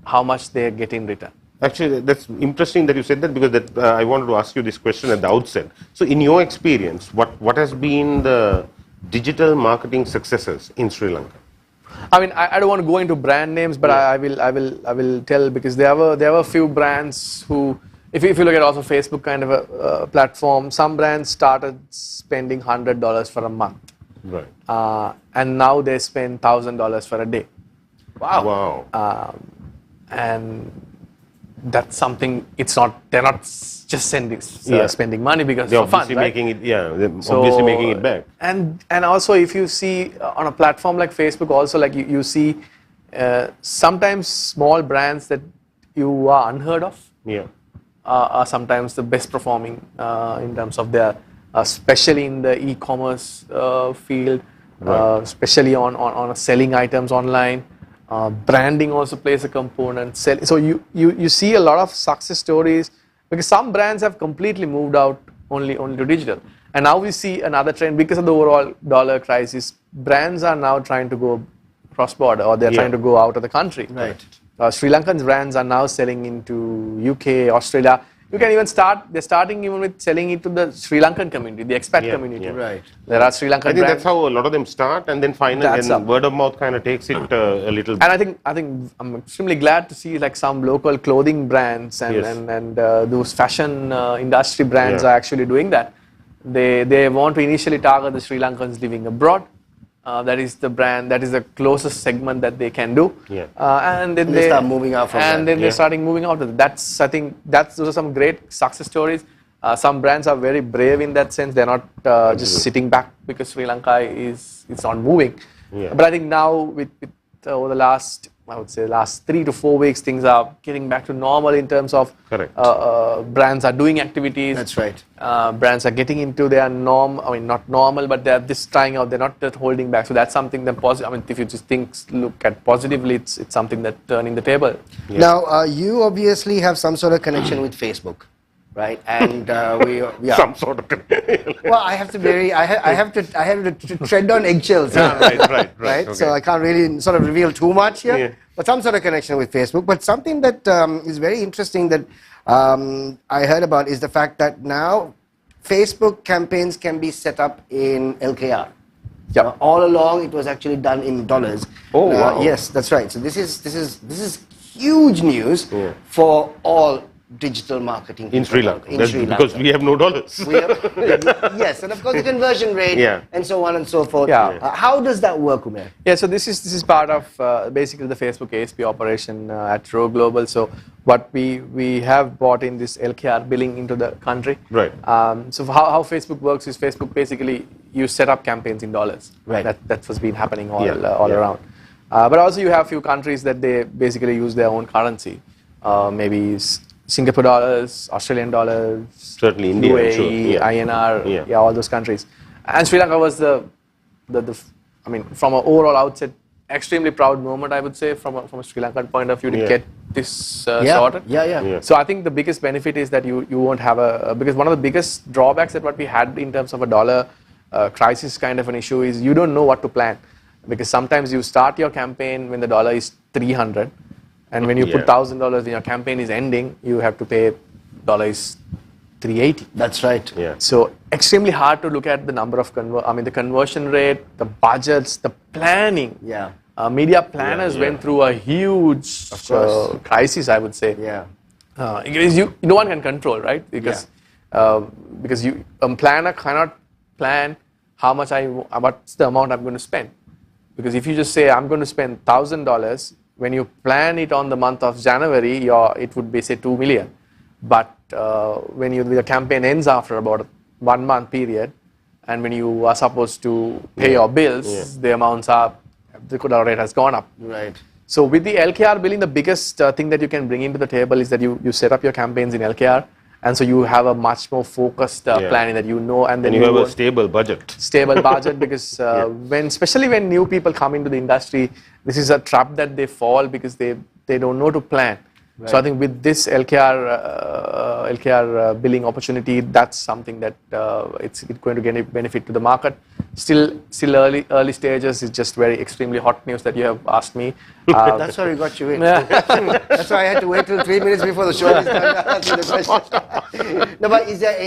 how much they get in return. Actually, that's interesting that you said that, because I wanted to ask you this question at the outset. So in your experience, what has been the digital marketing successes in Sri Lanka? I mean, I don't want to go into brand names, but I will tell, because there were a few brands who, if you look at also Facebook kind of a platform, some brands started spending $100 for a month. Right. And now they spend $1,000 for a day. Wow. And that's something, they're not just spending money because they're for fun, obviously right? making it, they're obviously making it back. And also if you see on a platform like Facebook also, like you see sometimes small brands that you are unheard of are sometimes the best performing in terms of their, especially in the e-commerce field, especially on selling items online. Branding also plays a component. So you see a lot of success stories, because some brands have completely moved out only to digital. And now we see another trend because of the overall dollar crisis. Brands are now trying to go cross-border, or they're trying to go out of the country. Right. Sri Lankan brands are now selling into UK, Australia. you can even start. They're starting even with selling it to the Sri Lankan community, the expat community. Right. There are Sri Lankan I think brands. that's how a lot of them start, and then finally, That's and up. word of mouth kind of takes it a little. And I think I'm extremely glad to see like some local clothing brands and Yes. and those fashion industry brands Yeah. are actually doing that. They want to initially target the Sri Lankans living abroad. That is the brand. That is the closest segment that they can do. Yeah. And then They start moving out from and that. then Yeah. they're starting moving out. That's I think those are some great success stories. Some brands are very brave in that sense. They're not just sitting back because Sri Lanka is not moving. Yeah. But I think now with over the last, I would say, last 3 to 4 weeks, things are getting back to normal in terms of Correct. Brands are doing activities. That's right. Brands are getting into their norm. I mean, not normal, but they're just trying out. They're not just holding back. So that's something that positive. I mean, if you just look at positively, it's something that turning the table. Yeah. Now, you obviously have some sort of connection with Facebook, right? And Some sort of. Well, I have to tread on eggshells. right. Right? Okay. So I can't really sort of reveal too much here, Yeah. but some sort of connection with Facebook. But something that is very interesting that I heard about is the fact that now Facebook campaigns can be set up in LKR. Yeah. All along, it was actually done in dollars. Oh, wow. Yes, that's right. So this is huge news Yeah. for all digital marketing In people Sri Lanka. in That's Sri because Lanka. we have no dollars. We have- yes, and of course the conversion rate Yeah. and so on and so forth. Yeah. How does that work, Umair? Yeah, so this is part of basically the Facebook ASP operation at Row Global. So what we have brought in this LKR billing into the country. Right. So how Facebook works is Facebook basically you set up campaigns in dollars. Right. That's what's been happening all Yeah. around. But also you have few countries that they basically use their own currency. Maybe Singapore dollars, Australian dollars, Certainly India, I'm UAE, sure. Yeah. INR, Yeah. all those countries. And Sri Lanka was the I mean, from an overall outset, extremely proud moment, I would say, from a Sri Lankan point of view to Yeah. get this sorted. Yeah. So I think the biggest benefit is that you won't have because one of the biggest drawbacks that what we had in terms of a dollar crisis kind of an issue is you don't know what to plan. Because sometimes you start your campaign when the dollar is 300, and when you put Yeah. $1,000 and your campaign is ending, you have to pay dollar is 380. That's right. Yeah. So extremely hard to look at the number of the conversion rate, the budgets, the planning. Yeah. Media planners Yeah. went through a huge course. crisis, I would say. Yeah. Because no one can control, right? Because you planner cannot plan what's the amount I'm going to spend. Because if you just say I'm going to spend $1,000, when you plan it on the month of January, it would be say 2 million. But when the campaign ends after about a 1 month period, and when you are supposed to pay your bills, the amounts the quota rate has gone up. Right. So with the LKR billing, the biggest thing that you can bring into the table is that you set up your campaigns in LKR, and so you have a much more focused planning that and then And you have a stable budget. Stable budget because especially when new people come into the industry, this is a trap that they fall because they don't know to plan. Right. So I think with this LKR billing opportunity, that's something that it's going to get a benefit to the market. Still early stages. It's just very extremely hot news that you have asked me. That's why we got you in. That's why I had to wait till 3 minutes before the show is done to ask you the question. No, but is there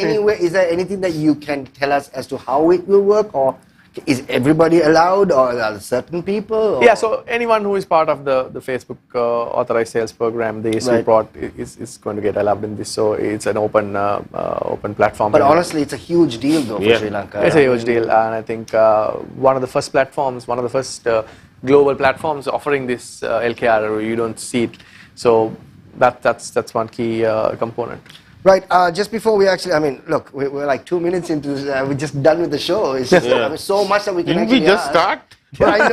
anything that you can tell us as to how it will work, or is everybody allowed, or are there certain people? Or? Yeah, so anyone who is part of the Facebook authorized sales program, the ASP report is going to get allowed in this. So it's an open platform. But honestly, it's a huge deal though for Sri Lanka. It's a huge deal, and I think one of the first global platforms offering this LKR, you don't see it. So that's one key component. Right, just before we actually, I mean, look, we're like 2 minutes into, we're just done with the show. It's just I mean, so much that we can Didn't actually we just ask. start? Yeah, I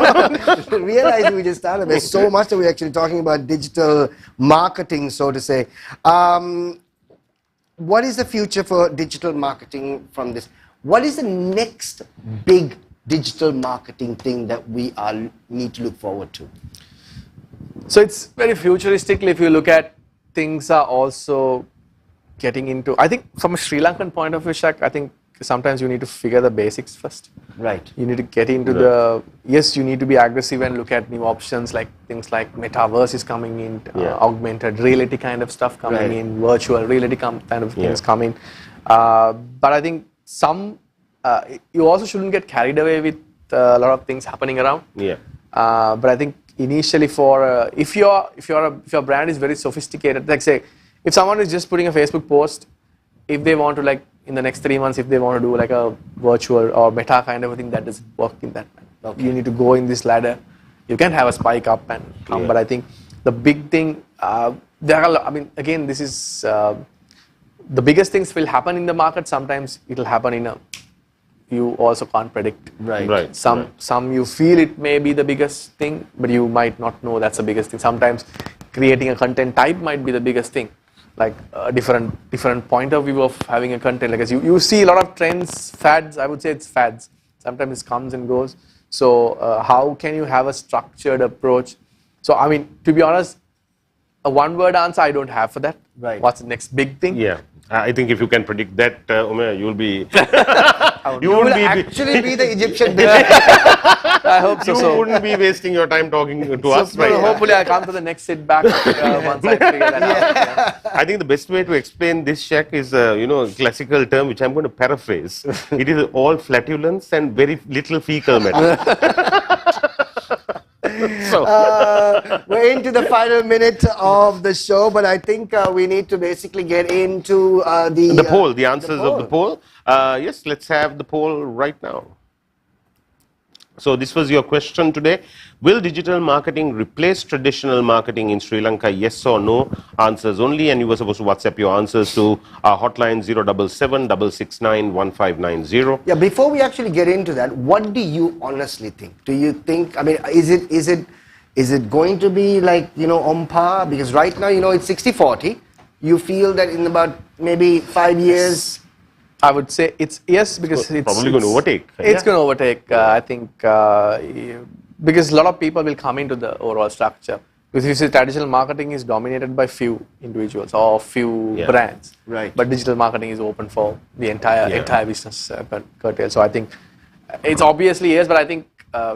know. Realize we just started. There's so much that we're actually talking about digital marketing, so to say. What is the future for digital marketing from this? What is the next big digital marketing thing that we need to look forward to? So it's very futuristically, if you look at things are also getting into, I think from a Sri Lankan point of view, Shaq, I think sometimes you need to figure the basics first. Right. You need to get into yes, you need to be aggressive and look at new options like things like metaverse is coming in, augmented reality kind of stuff coming in, virtual reality kind of things coming. But I think you also shouldn't get carried away with a lot of things happening around. Yeah. But I think initially if your brand is very sophisticated, like say, if someone is just putting a Facebook post, if they want to like in the next 3 months, if they want to do like a virtual or meta kind of a thing, that doesn't work in that manner. Okay. You need to go in this ladder. You can have a spike up and come, but I think the big thing, again, this is the biggest things will happen in the market. Sometimes it will happen you also can't predict. Right. Some you feel it may be the biggest thing, but you might not know that's the biggest thing. Sometimes creating a content type might be the biggest thing. Like a different point of view of having a content. Like as you see a lot of trends, fads. I would say it's fads. Sometimes it comes and goes. So how can you have a structured approach? So I mean, to be honest, a one-word answer I don't have for that. Right. What's the next big thing? Yeah. I think if you can predict that, Umair, you'll be. you will actually be the Egyptian. I hope so. You wouldn't be wasting your time talking to us, right? Hopefully, I come to the next Sitback once I figure that out. Yeah. I think the best way to explain this, Shaq, is a classical term which I'm going to paraphrase. It is all flatulence and very little fecal matter. We're into the final minute of the show, but I think we need to basically get into the poll, the answers of the poll. Yes, let's have the poll right now. So this was your question today. Will digital marketing replace traditional marketing in Sri Lanka? Yes or no? Answers only. And you were supposed to WhatsApp your answers to our hotline 077 669 1590. Yeah, before we actually get into that, what do you honestly think? Do you think, I mean, is it going to be like, on par? Because right now, it's 60-40. You feel that in about maybe 5 years... I would say it's yes, because it's probably going to overtake. It's going to overtake, I think, because a lot of people will come into the overall structure. Because you see, traditional marketing is dominated by few individuals or few brands. Right. But digital marketing is open for the entire business curtail. So I think it's obviously yes, but I think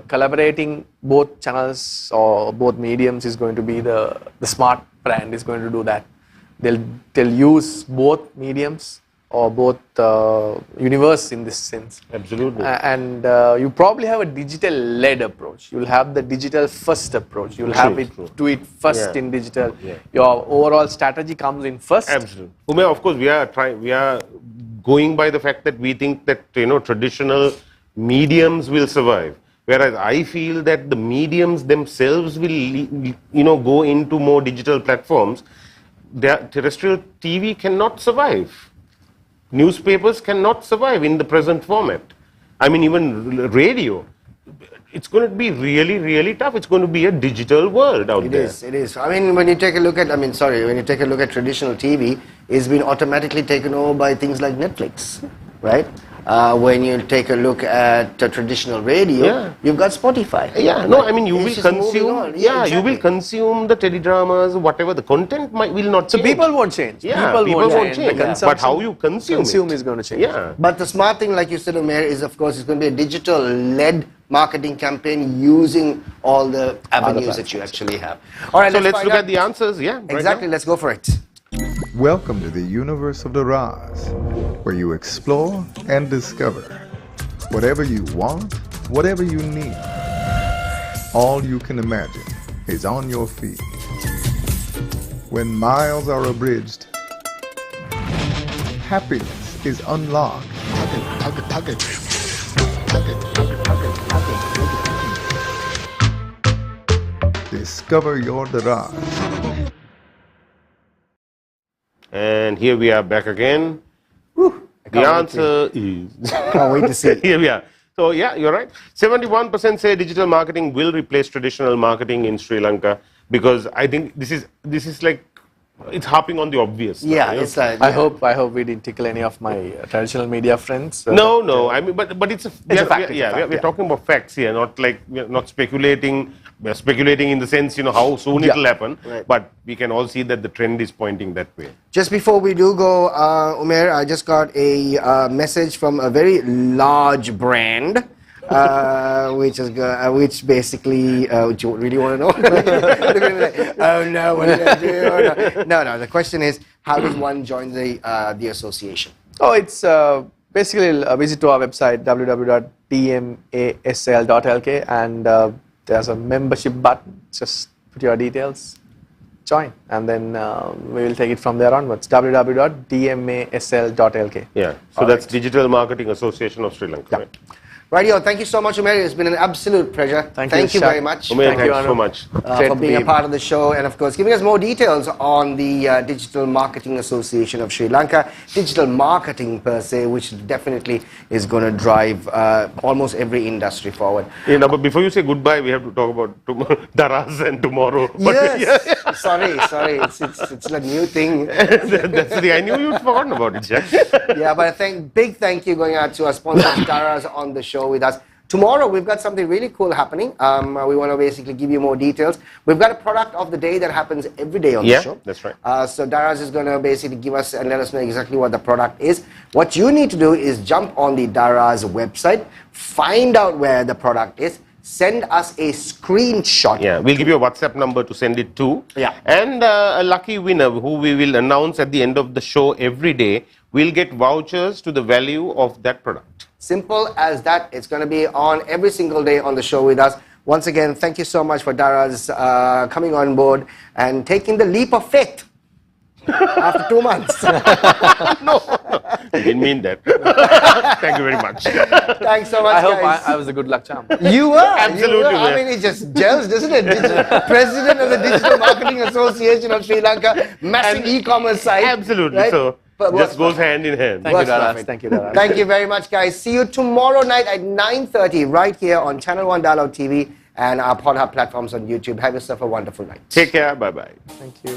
collaborating both channels or both mediums is going to be the smart brand is going to do that. They'll use both mediums or both universe in this sense. Absolutely. And you probably have a digital-led approach. You'll have the digital-first approach. You'll have it do it first in digital. Yeah. Your overall strategy comes in first. Absolutely. Umair, of course, we are going by the fact that we think that traditional mediums will survive. Whereas I feel that the mediums themselves will go into more digital platforms. Terrestrial TV cannot survive. Newspapers cannot survive in the present format. I mean, even radio. It's going to be really, really tough. It's going to be a digital world out there. It is. I mean, when you take a look at, when you take a look at traditional TV, it's been automatically taken over by things like Netflix, right? When you take a look at traditional radio, you've got Spotify. Yeah, no, I mean, you will consume. You will consume the teledramas, whatever the content will not change. So people won't change. Yeah, people won't change. But how you consume is going to change. Yeah. But the smart thing, like you said, Umair, is of course it's going to be a digital-led marketing campaign using all the avenues that you actually have. All right, so let's look at the answers. Yeah, exactly. Let's go for it. Welcome to the universe of the Raz, where you explore and discover whatever you want, whatever you need. All you can imagine is on your feet. When miles are abridged, happiness is unlocked. Discover your Daraz. And here we are back again. The answer is... Can't wait to see. Here we are. So yeah, you're right. 71% say digital marketing will replace traditional marketing in Sri Lanka, because I think this is like it's harping on the obvious. Yeah, now, you know. it's like I hope we didn't tickle any of my traditional media friends. No. I mean, but it's a a fact, we're talking about facts here, not like we're not speculating. We're speculating in the sense, how soon it'll happen. Right. But we can all see that the trend is pointing that way. Just before we do go, Umair, I just got a message from a very large brand, which basically, do you really want to know? Oh no, what did I do? Oh, no. The question is, how does one join the association? Oh, it's basically a visit to our website www.dmasl.lk and there's a membership button. Just put your details, join, and then we will take it from there onwards. www.dmasl.lk. Yeah. So that's Digital Marketing Association of Sri Lanka. Yeah. Right? Rightio, thank you so much, Umair. It's been an absolute pleasure. Thank you you, very Shaq. much. Umair, Thank you, thanks so Anu. much. Great For to being be a part of the show and of course giving us more details on the Digital Marketing Association of Sri Lanka, digital marketing per se, which definitely is going to drive almost every industry forward. But before you say goodbye, we have to talk about Daraz and tomorrow. But Yes, sorry, it's a new thing. I knew you'd forgotten about it, Jack. Yeah, but big thank you going out to our sponsor Daraz on the show with us. Tomorrow we've got something really cool happening. We want to basically give you more details. We've got a product of the day that happens every day on the show. Yeah, that's right. So Daraz is going to basically give us and let us know exactly what the product is. What you need to do is jump on the Daraz website, find out where the product is, send us a screenshot. Yeah, we'll give you a WhatsApp number to send it to. Yeah. And a lucky winner who we will announce at the end of the show every day will get vouchers to the value of that product. Simple as that. It's going to be on every single day on the show with us. Once again, thank you so much for Daraz coming on board and taking the leap of faith after 2 months. No, I didn't mean that. Thank you very much. Thanks so much, I hope guys. I was a good luck charm. You were. Absolutely You were. I were. mean, it just gels, doesn't it? President of the Digital Marketing Association of Sri Lanka, massive e-commerce site. Absolutely. right? So But just goes hand in hand. Thank you, Works Daraz. perfect. Thank you, Daraz. Thank you very much, guys. See you tomorrow night at 9:30 right here on Channel 1 Dialogue TV and our Pod Hub platforms on YouTube. Have yourself a wonderful night. Take care. Bye-bye. Thank you.